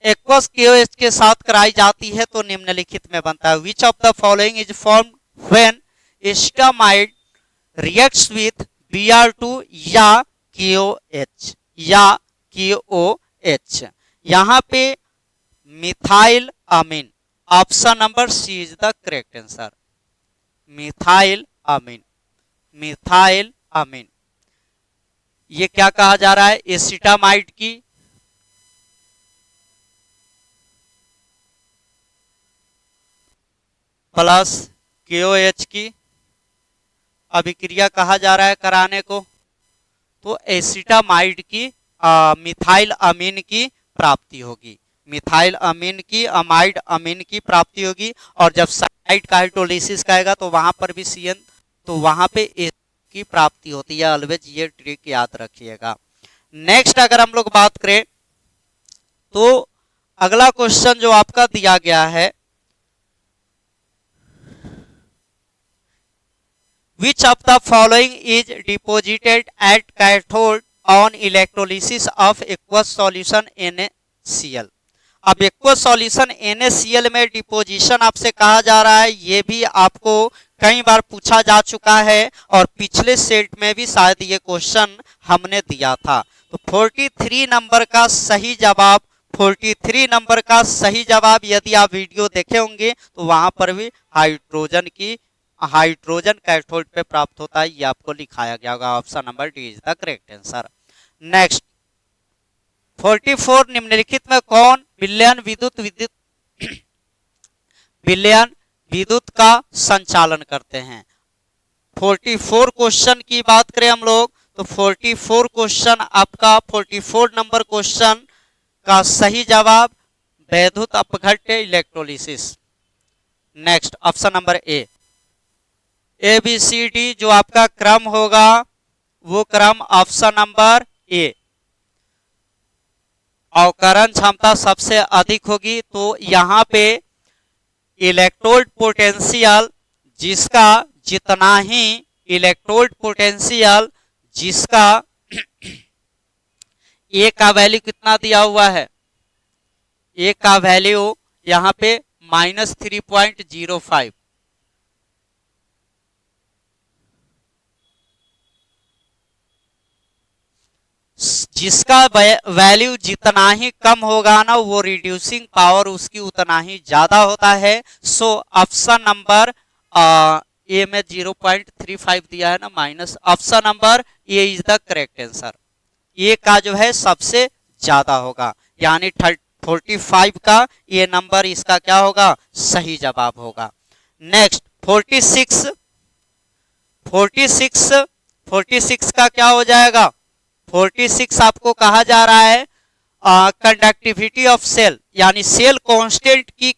एक्वस KOH के साथ कराई जाती है तो निम्नलिखित में बनता है। Which of the following is form when acetamide reacts with Br2 या KOH यहाँ पे methyl amine. Option number C is the correct answer, methyl amine. Methyl amine ये क्या कहा जा रहा है? एसिटामाइड की प्लस KOH की अभिक्रिया कहा जा रहा है कराने को, तो एसिटामाइड की मिथाइल अमीन की प्राप्ति होगी। मिथाइल अमीन की अमाइड अमीन की प्राप्ति होगी। और जब साइड का हाइड्रोलिसिस कहेगा तो वहां पर भी CN, तो वहां पे एस की प्राप्ति होती है। ऑलवेज ये ट्रिक याद रखिएगा। नेक्स्ट अगर हम लोग बात करें तो अगला क्वेश्चन जो आपका दिया गया है, which of the following is deposited at cathode on electrolysis of aqueous solution NaCl। अब एक्वस सॉल्यूशन NaCl में डिपोजिशन आपसे कहा जा रहा है। ये भी आपको कई बार पूछा जा चुका है और पिछले सेट में भी शायद ये क्वेश्चन हमने दिया था। तो 43 नंबर का सही जवाब, 43 नंबर का सही जवाब यदि आप वीडियो देखे होंगे तो वहां पर भी हाइड्रोजन कैथोड पे प्राप्त होता है, ये आपको लिखाया गया होगा। Option number D is the correct answer. Next 44 निम्नलिखित में कौन विलयन विद्युत का संचालन करते हैं? 44 क्वेश्चन की बात करें हम लोग तो 44 क्वेश्चन आपका 44 नंबर क्वेश्चन का सही जवाब वैद्युत अपघट्य electrolysis. Next option number ABCD जो आपका क्रम होगा वो क्रम ऑप्शन नंबर ए। अवकरण क्षमता सबसे अधिक होगी तो यहाँ पे इलेक्ट्रोड पोटेंशियल जिसका जितना ही इलेक्ट्रोड पोटेंशियल जिसका ए का वैल्यू कितना दिया हुआ है? ए का वैल्यू यहाँ पे -3.05, जिसका वैल्यू जितना ही कम होगा ना वो रिड्यूसिंग पावर उसकी उतना ही ज्यादा होता है। सो ऑप्शन नंबर ए में 0.35 दिया है ना minus, option number A is the correct answer. A का जो है सबसे ज्यादा होगा यानी 45 का ये नंबर इसका क्या होगा? सही जवाब होगा। नेक्स्ट 46 का क्या हो जाएगा? 46 आपको कहा जा रहा है कंडक्टिविटी ऑफ सेल, यानी सेल कांस्टेंट की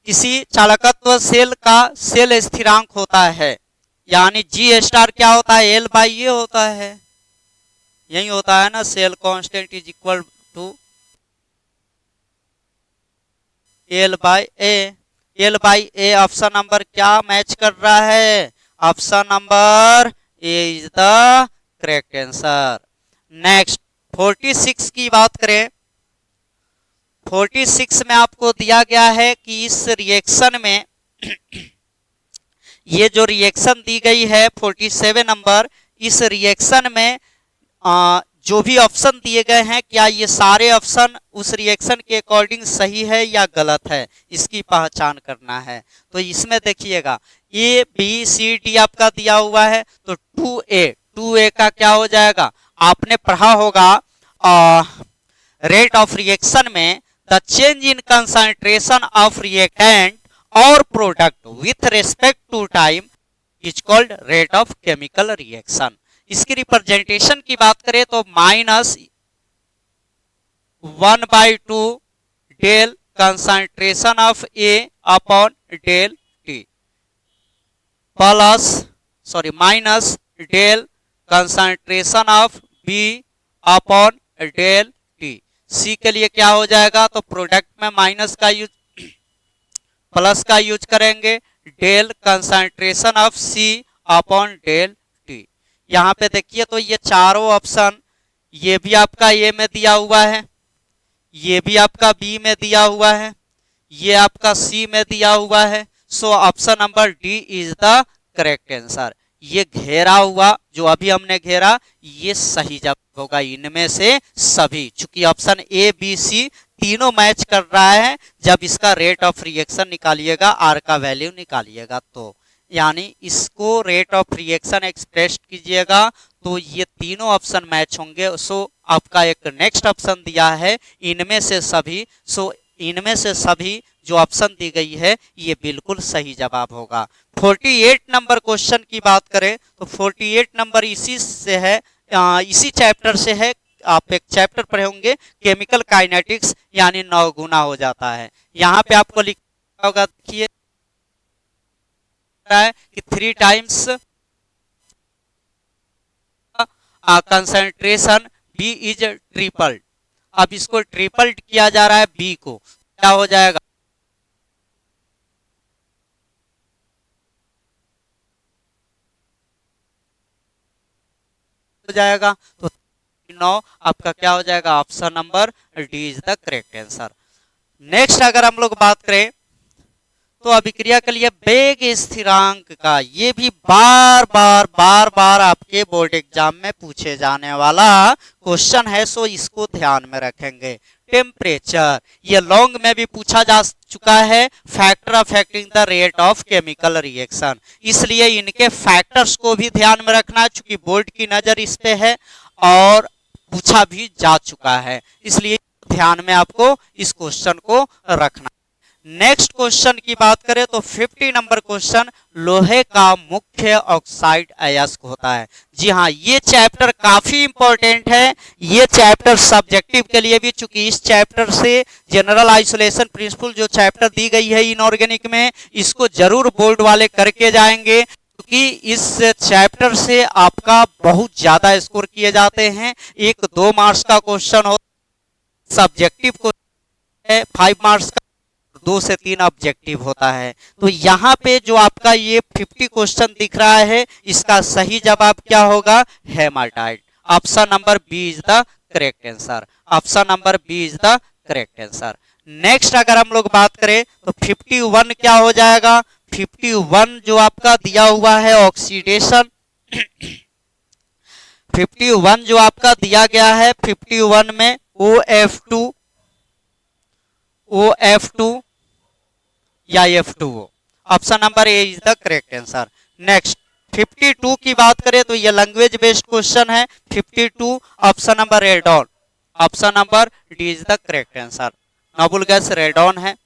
किसी चालकत्व सेल का सेल स्थिरांक होता है, यानी जी स्टार क्या होता है, एल बाई ए होता है, यही होता है ना, cell constant is equal to L by A. L by A option number क्या मैच कर रहा है, option number A is the correct answer. Next 46 की बात करें, 46 में आपको दिया गया है कि इस रिएक्शन में ये जो रिएक्शन दी गई है 47 नंबर, इस रिएक्शन में जो भी ऑप्शन दिए गए हैं क्या ये सारे ऑप्शन उस रिएक्शन के अकॉर्डिंग सही है या गलत है, इसकी पहचान करना है। तो इसमें देखिएगा ए बी सी डी आपका दिया हुआ है, तो 2A का क्या हो जाएगा, आपने पढ़ा होगा रेट ऑफ रिएक्शन में the change in concentration of reactant और product with respect to time is called rate of chemical reaction. इसकी रिप्रेजेंटेशन की बात करें तो -1/2 del concentration of A upon del t minus del concentration of B upon del t. C के लिए क्या हो जाएगा, तो प्रोडक्ट में माइनस का यूज प्लस का यूज करेंगे, del concentration of C upon del T. यहाँ पे देखिए तो ये चारों ऑप्शन, ये भी आपका ए में दिया हुआ है, ये भी आपका बी में दिया हुआ है, ये आपका सी में दिया हुआ है। सो option number D is the correct answer. ये घेरा हुआ जो अभी हमने घेरा ये सही जवाब होगा इनमें से सभी, चूंकि ऑप्शन ए बी सी तीनों मैच कर रहा है। जब इसका रेट ऑफ रिएक्शन निकालिएगा, आर का वैल्यू निकालिएगा, तो यानी इसको रेट ऑफ रिएक्शन एक्सप्रेस कीजिएगा तो ये तीनों ऑप्शन मैच होंगे। सो आपका एक नेक्स्ट ऑप्शन दिया है इनमें से सभी, सो इनमें से सभी जो ऑप्शन दी गई है ये बिल्कुल सही जवाब होगा। 48 नंबर क्वेश्चन की बात करें तो 48 नंबर इसी से है, इसी चैप्टर से है। आप एक चैप्टर पढ़े होंगे केमिकल काइनेटिक्स, यानी 9 गुना हो जाता है। यहाँ पे आपको लिखा होगा, देखिए कि 3 times concentration B is tripled. अब इसको ट्रिपल्ड किया जा रहा है बी को, क्या हो जाएगा, हो जाएगा तो 9 आपका क्या हो जाएगा, option number D is the correct answer. Next अगर हम लोग बात करें तो अभिक्रिया के लिए वेग स्थिरांक का, ये भी बार बार आपके बोर्ड एग्जाम में पूछे जाने वाला क्वेश्चन है, सो इसको ध्यान में रखेंगे। टेम्परेचर, ये लॉन्ग में भी पूछा जा चुका है, factor affecting the rate of chemical reaction, इसलिए इनके फैक्टर्स को भी ध्यान में रखना है, चूंकि बोर्ड की नजर इस पे है और पूछा भी जा चुका है, इसलिए ध्यान में आपको इस क्वेश्चन को रखना। नेक्स्ट क्वेश्चन की बात करें तो 50 नंबर क्वेश्चन, लोहे का मुख्य ऑक्साइड अयस्क होता है। जी हाँ, ये चैप्टर काफी इंपॉर्टेंट है, ये चैप्टर सब्जेक्टिव के लिए भी, चूंकि इस चैप्टर से जनरल आइसोलेशन प्रिंसिपल जो चैप्टर दी गई है इनऑर्गेनिक में, इसको जरूर बोर्ड वाले करके जाएंगे, क्योंकि इस चैप्टर से आपका बहुत ज्यादा स्कोर किए जाते हैं। 1-2 मार्क्स का क्वेश्चन हो, सब्जेक्टिव को 5 मार्क्स का, 2 से 3 ऑब्जेक्टिव होता है। तो यहाँ पे जो आपका ये 50 क्वेश्चन दिख रहा है, इसका सही जवाब क्या होगा, hematite. Option number B is the correct answer, option number B is the correct answer. Next अगर हम लोग बात करें तो 51 क्या हो जाएगा, 51 जो आपका दिया हुआ है ऑक्सीडेशन 51 जो आपका दिया गया है 51 में OF2 या F2O, option number A is the correct answer. Next 52 की बात करें तो ये लैंग्वेज बेस्ड क्वेश्चन है। 52 option number radon, option number D is the correct answer. Noble gas radon है,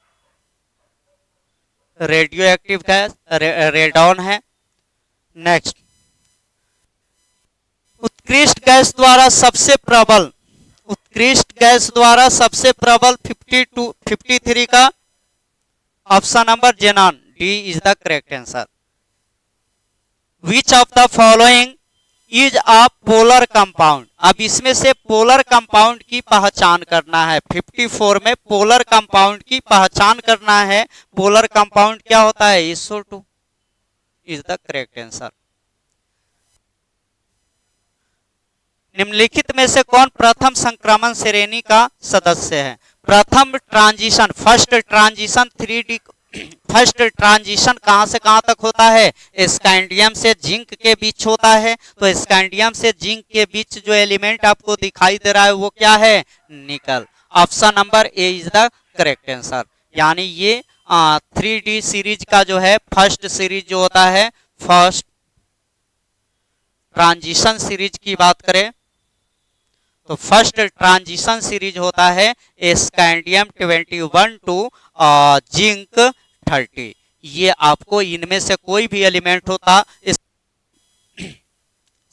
रेडियो एक्टिव गैस रेडॉन है। नेक्स्ट उत्कृष्ट गैस द्वारा सबसे प्रबल, उत्कृष्ट गैस द्वारा सबसे प्रबल 52 53 का option number xenon, D is the correct answer. Which of the following is a polar compound, अब इसमें से पोलर कंपाउंड की पहचान करना है। 54 में पोलर कंपाउंड की पहचान करना है। पोलर कंपाउंड क्या होता है? SO2 is the correct answer. निम्नलिखित में से कौन प्रथम संक्रमण श्रेणी का सदस्य है? प्रथम transition, first transition 3D, first transition कहां से कहां तक होता है? स्कैंडियम से जिंक के बीच होता है। तो स्कैंडियम से जिंक के बीच जो एलिमेंट आपको दिखाई दे रहा है वो क्या है? निकल। Option number A is the correct answer. यानी ये 3D सीरीज का जो है फर्स्ट सीरीज जो होता है, फर्स्ट ट्रांजिशन सीरीज की बात करें तो फर्स्ट ट्रांजिशन सीरीज होता है स्कैंडियम 21 टू जिंक 30। ये आपको इनमें से कोई भी एलिमेंट होता इस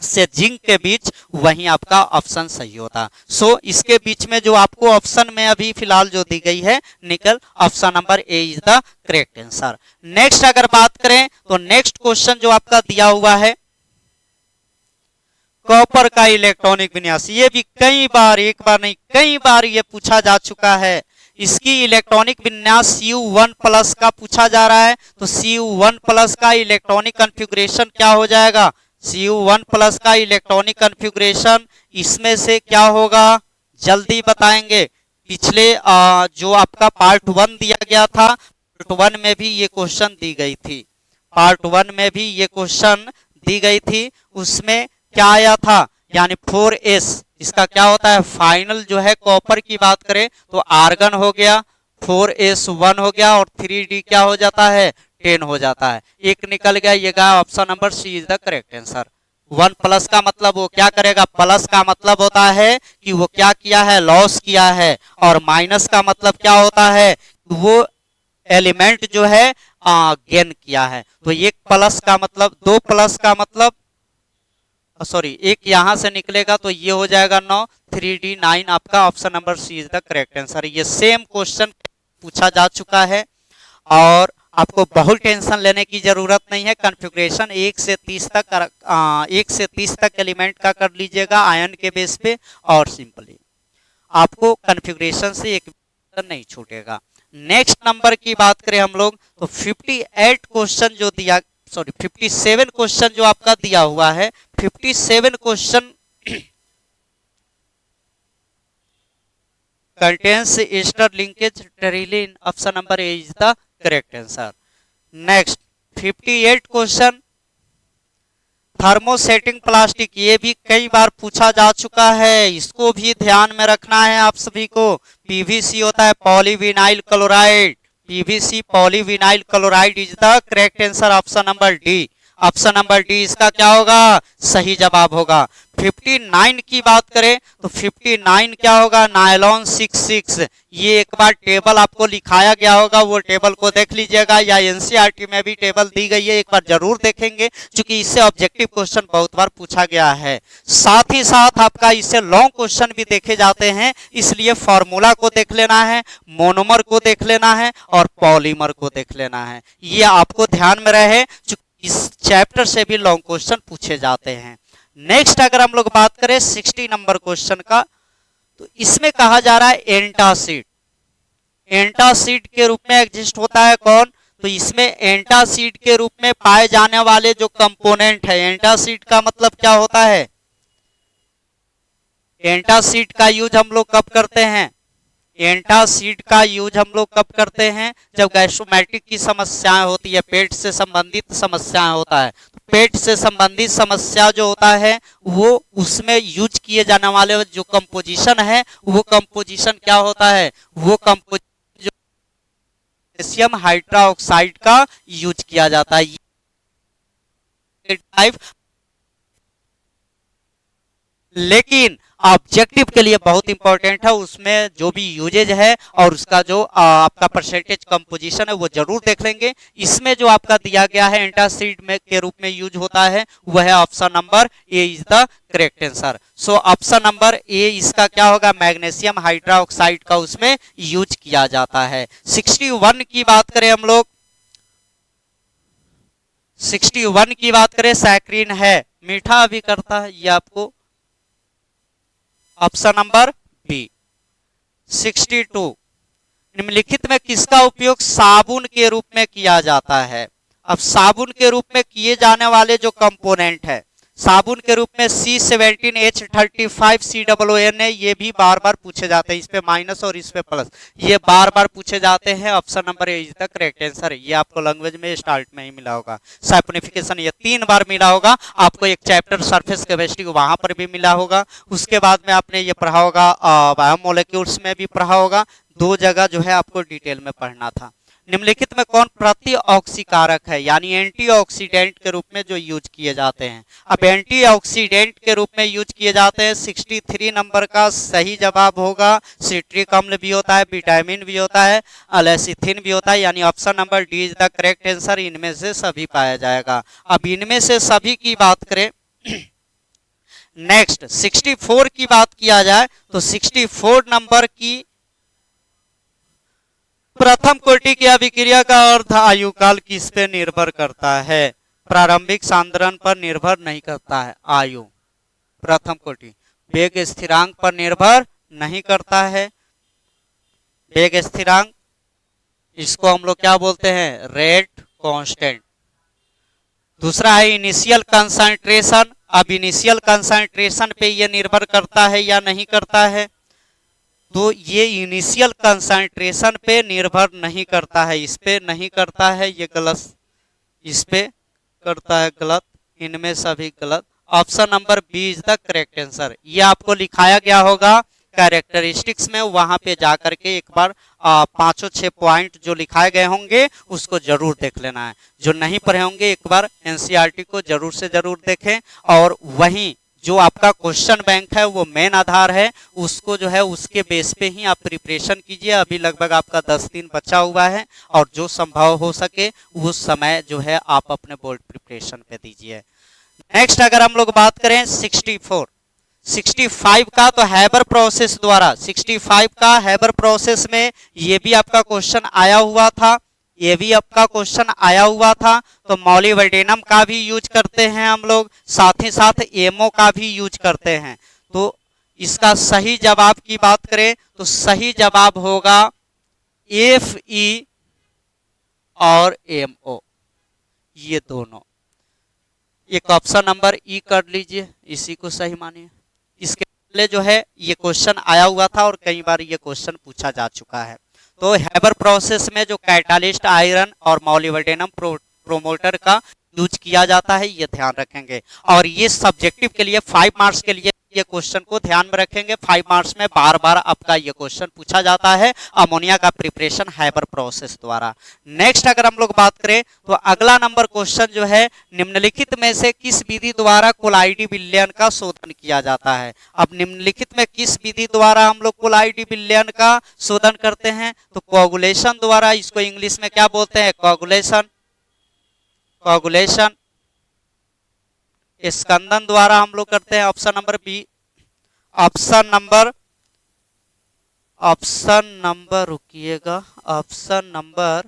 से जिंक के बीच, वहीं आपका ऑप्शन सही होता। सो इसके बीच में जो आपको ऑप्शन में अभी फिलहाल जो दी गई है निकल, option number A is the correct answer. Next अगर बात करें तो नेक्स्ट क्वेश्चन जो आपका दिया हुआ है कॉपर का इलेक्ट्रॉनिक विन्यास, ये भी कई बार, एक बार नहीं कई बार ये पूछा जा चुका है। इसकी इलेक्ट्रॉनिक विन्यास Cu1+ का पूछा जा रहा है। तो Cu1+ का इलेक्ट्रॉनिक कॉन्फ़िगरेशन क्या हो जाएगा? Cu1+ का इलेक्ट्रॉनिक कॉन्फ़िगरेशन इसमें से क्या होगा? जल्दी बताएंगे। पिछले जो आपका पार्ट 1 दिया गया था, पार्ट 1 में भी ये क्वेश्चन दी गई थी, पार्ट 1 में भी ये क्वेश्चन दी गई थी। उसमें क्या आया था? यानी 4s, इसका क्या होता है? फाइनल जो है कॉपर की बात करें तो आर्गन हो गया, 4s1 हो गया और 3d क्या हो जाता है? 10 हो जाता है। एक निकल गया, ये गया option number C is the correct answer. 1+ का मतलब वो क्या करेगा? प्लस का मतलब होता है कि वो क्या किया है? लॉस किया है। और माइनस का मतलब क्या होता है? वो एलिमेंट जो है गेन किया है। तो एक प्लस का मतलब, 2+ का मतलब, सॉरी एक यहां से निकलेगा तो ये हो जाएगा 9, 3d 9, आपका option number C is the correct answer. ये सेम क्वेश्चन पूछा जा चुका है और आपको बहुत टेंशन लेने की जरूरत नहीं है। कॉन्फ़िगरेशन 1 से 30 तक एलिमेंट का कर लीजिएगा आयन के बेस पे और सिंपली आपको कॉन्फ़िगरेशन से एक नहीं छूटेगा। नेक्स्ट नंबर की बात करें हम लोग तो 58 क्वेश्चन जो दिया, सॉरी 57 क्वेश्चन जो आपका दिया हुआ है, 57 question contains Easter linkage Terylene, option number A is the correct answer. Next 58 question thermosetting plastic, ये भी कई बार पूछा जा चुका है, इसको भी ध्यान में रखना है आप सभी को। पीवीसी होता है polyvinyl chloride, PVC polyvinyl chloride is the correct answer, option number D. Option number D इसका क्या होगा? सही जवाब होगा। 59 की बात करें तो 59 क्या होगा? नायलॉन 66। ये एक बार टेबल आपको लिखाया गया होगा, वो टेबल को देख लीजिएगा, या एनसीईआरटी में भी टेबल दी गई है, एक बार जरूर देखेंगे क्योंकि इससे ऑब्जेक्टिव क्वेश्चन बहुत बार पूछा गया है। साथ ही साथ आपका इससे लॉन्ग क्वेश्चन भी देखे जाते हैं, इसलिए फॉर्मूला को देख लेना है, मोनोमर को देख लेना है और पॉलीमर को देख लेना है। ये आपको ध्यान में रहे, इस चैप्टर से भी लॉन्ग क्वेश्चन पूछे जाते हैं। नेक्स्ट अगर हम लोग बात करें 60 नंबर क्वेश्चन का तो इसमें कहा जा रहा है एंटासिड। एंटासिड के रूप में एग्जिस्ट होता है कौन? तो इसमें एंटासिड के रूप में पाए जाने वाले जो कंपोनेंट है, एंटासिड का मतलब क्या होता है? एंटासिड का यूज हम लोग कब करते हैं? एंटासिड का यूज हम लोग कब करते हैं? जब गैस्ट्रोमेटिक की समस्याएं होती है, पेट से संबंधित समस्याएं होता है। पेट से संबंधित समस्या जो होता है वो उसमें यूज किए जाने वाले जो कंपोजिशन है वो कंपोजिशन क्या होता है? वो कंपोजिशन जो पोटेशियम हाइड्रोक्साइड का यूज किया जाता है। लेकिन ऑब्जेक्टिव के लिए बहुत इंपॉर्टेंट है, उसमें जो भी यूजेज है और उसका जो आपका परसेंटेज कंपोजिशन है वो जरूर देख लेंगे। इसमें जो आपका दिया गया है एंटासिड में के रूप में यूज होता है वह है option number A is the correct answer. So option number ए इसका क्या होगा, मैग्नीशियम हाइड्रोक्साइड का उसमें यूज किया जाता है। 61 की बात करें हम लोग, 61 की बात करें, सैक्रिन है, मीठा भी करता है, ये आपको ऑप्शन नंबर बी। 62 निम्नलिखित में किसका उपयोग साबुन के रूप में किया जाता है। अब साबुन के रूप में किए जाने वाले जो कंपोनेंट है साबुन के रूप में C17H35COON है, ये भी बार बार पूछे जाते हैं, इस पे माइनस और इस पे प्लस, ये बार बार पूछे जाते हैं। Option number A is the correct answer. ये आपको लैंग्वेज में स्टार्ट में ही मिला होगा। सैपोनिफिकेशन ये 3 बार मिला होगा आपको, एक चैप्टर सरफेस केमिस्ट्री वहां पर भी मिला होगा, उसके बाद में आपने ये पढ़ा होगा बायोमोलिक्यूल्स में भी पढ़ा होगा, 2 जगह जो है आपको डिटेल में पढ़ना था। निम्नलिखित में कौन प्रतिऑक्सीकारक है, यानी एंटीऑक्सीडेंट के रूप में जो यूज किए जाते हैं। अब एंटीऑक्सीडेंट के रूप में यूज किए जाते हैं, 63 नंबर का सही जवाब होगा सिट्रिक अम्ल भी होता है, विटामिन भी होता है, अलेसिथिन भी होता है, यानी option number D is the correct answer. इनमें से सभी पाया जाएगा। अब इनमें से सभी की बात करें, नेक्स्ट 64 की बात किया जाए तो 64 नंबर की प्रथम कोटि की अभिक्रिया का अर्थ आयुकाल किस पे निर्भर करता है। प्रारंभिक सांद्रण पर निर्भर नहीं करता है आयु, प्रथम कोटि। वेग स्थिरांक पर निर्भर नहीं करता है, वेग स्थिरांक इसको हम लोग क्या बोलते हैं, रेट कांस्टेंट। दूसरा है इनिशियल कंसंट्रेशन। अब इनिशियल कंसंट्रेशन पे ये निर्भर करता है या नहीं करता है, तो ये इनिशियल कंसंट्रेशन पे निर्भर नहीं करता है, इस पे नहीं करता है, ये गलत, इस पे करता है, गलत, इनमें सभी गलत। Option number B is the correct answer. ये आपको लिखाया गया होगा कैरेक्टरिस्टिक्स में, वहां पे जाकर के एक बार 5-6 पॉइंट जो लिखाए गए होंगे उसको जरूर देख लेना है। जो नहीं पढ़े होंगे एक बार एनसीईआरटी को जरूर से जरूर देखें, और वहीं जो आपका क्वेश्चन बैंक है वो मेन आधार है, उसको जो है उसके बेस पे ही आप प्रिपरेशन कीजिए। अभी लगभग आपका 10 दिन बचा हुआ है, और जो संभव हो सके उस समय जो है आप अपने बोर्ड प्रिपरेशन पे दीजिए। नेक्स्ट अगर हम लोग बात करें 65 का, तो हैबर प्रोसेस द्वारा 65 का हैबर प्रोसेस में ये भी आपका क्वेश्चन आया हुआ था, ये भी आपका क्वेश्चन आया हुआ था। तो मॉलिब्डेनम का भी यूज करते हैं हम लोग, साथ ही साथ एमओ का भी यूज करते हैं। तो इसका सही जवाब की बात करें तो सही जवाब होगा Fe और एमओ, ये दोनों। एक ऑप्शन नंबर ई कर लीजिए, इसी को सही मानिए। इसके पहले जो है ये क्वेश्चन आया हुआ था और कई बार ये क्वेश्चन पूछा जा चुका है। तो हैबर प्रोसेस में जो कैटालिस्ट आयरन और मॉलिब्डेनम प्रोमोटर का यूज किया जाता है, ये ध्यान रखेंगे। और ये सब्जेक्टिव के लिए 5 मार्क्स के लिए ये क्वेश्चन को ध्यान में रखेंगे। 5 मार्क्स में बार बार आपका ये क्वेश्चन पूछा जाता है, अमोनिया का प्रिपरेशन हैबर प्रोसेस द्वारा। नेक्स्ट अगर हम लोग बात करें तो अगला नंबर क्वेश्चन जो है, निम्नलिखित में से किस विधि द्वारा कोलाइडी विलयन का शोधन किया जाता है। अब निम्नलिखित में किस विधि द्वारा हम लोग कोलाइडी विलयन का शोधन करते हैं, तो कोगुलेशन द्वारा, इसको इंग्लिश में क्या बोलते हैं, कोगुलेशन। कोगुलेशन स्कंदन द्वारा हम लोग करते हैं, option number B. Option number रुकिएगा, ऑप्शन नंबर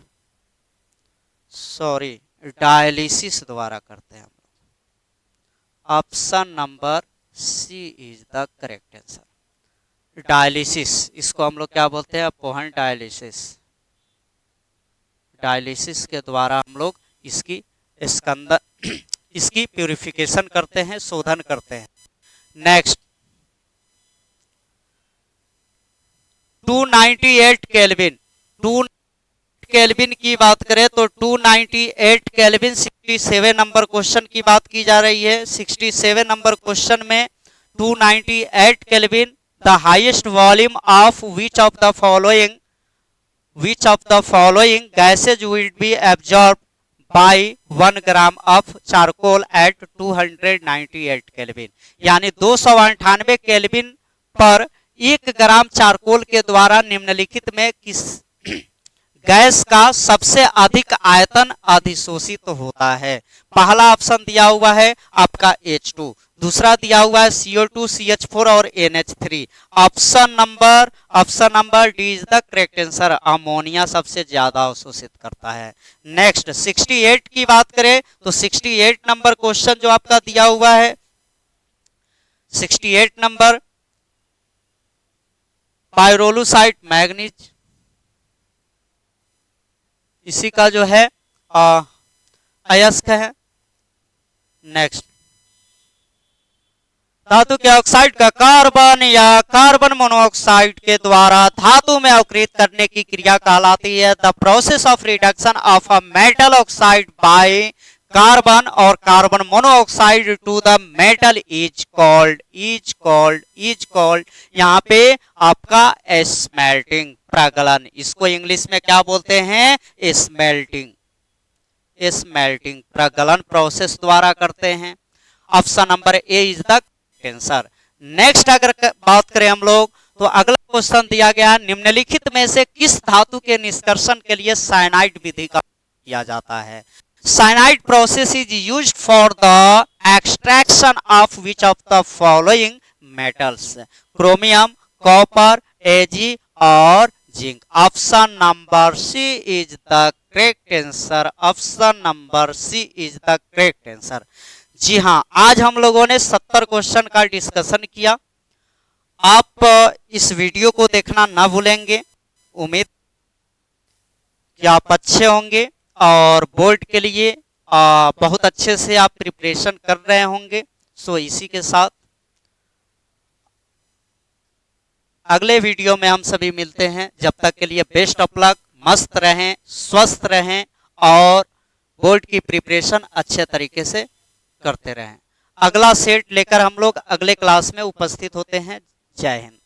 डायलिसिस द्वारा करते हैं हम लोग। Option number C is the correct answer, dialysis. इसको हम लोग क्या बोलते हैं, अपोहन डायलिसिस। डायलिसिस के द्वारा हम लोग इसकी स्कंदन इसकी प्यूरिफिकेशन करते हैं, शोधन करते हैं। नेक्स्ट 298 केल्विन, 2 केल्विन की बात करें तो 298 केल्विन 67 नंबर क्वेश्चन की बात की जा रही है। 67 नंबर क्वेश्चन में 298 kelvin, the highest volume of which of the following gases will be absorbed by 1 gram of charcoal at 298 kelvin, यानी 298 केल्विन पर 1 ग्राम चारकोल के द्वारा निम्नलिखित में किस गैस का सबसे अधिक आयतन अधिशोषित होता है? पहला ऑप्शन दिया हुआ है आपका H2, दूसरा दिया हुआ है CO2, CH4 और NH3। Option number D is the correct answer, ammonia सबसे ज्यादा अवशोषित करता है। नेक्स्ट 68 की बात करें तो 68 नंबर क्वेश्चन जो आपका दिया हुआ है, 68 नंबर पाइरोलुसाइट मैग्नीज, इसी का जो है अयस्क है। नेक्स्ट धातु के ऑक्साइड का कार्बन या कार्बन मोनोऑक्साइड के द्वारा धातु में अवकृत करने की क्रिया कहलाती है। The process of reduction of a metal oxide by carbon और carbon monoxide to the metal is called यहाँ पे आपका स्मेल्टिंग, प्रगलन। इसको इंग्लिश में क्या बोलते हैं? स्मेल्टिंग प्रगलन प्रोसेस द्वारा करते हैं। Option number A is the answer. Next अगर बात करें हम लोग तो अगला क्वेश्चन दिया गया, निम्नलिखित में से किस धातु के निष्कर्षण के लिए साइनाइड विधि का किया जाता है? Cyanide process is used for the extraction of which of the following metals? Chromium, copper, AG और zinc. Option number C is the correct answer, option number C is the correct answer. जी हाँ, आज हम लोगों ने 70 question का discussion किया। आप इस वीडियो को देखना ना भूलेंगे। उम्मीद कि आप अच्छे होंगे और बोर्ड के लिए बहुत अच्छे से आप प्रिपरेशन कर रहे होंगे। सो इसी के साथ अगले वीडियो में हम सभी मिलते हैं। जब तक के लिए बेस्ट ऑफ लक, मस्त रहें, स्वस्थ रहें और बोर्ड की प्रिपरेशन अच्छे तरीके से करते रहें। अगला सेट लेकर हम लोग अगले क्लास में उपस्थित होते हैं। जय हिंद।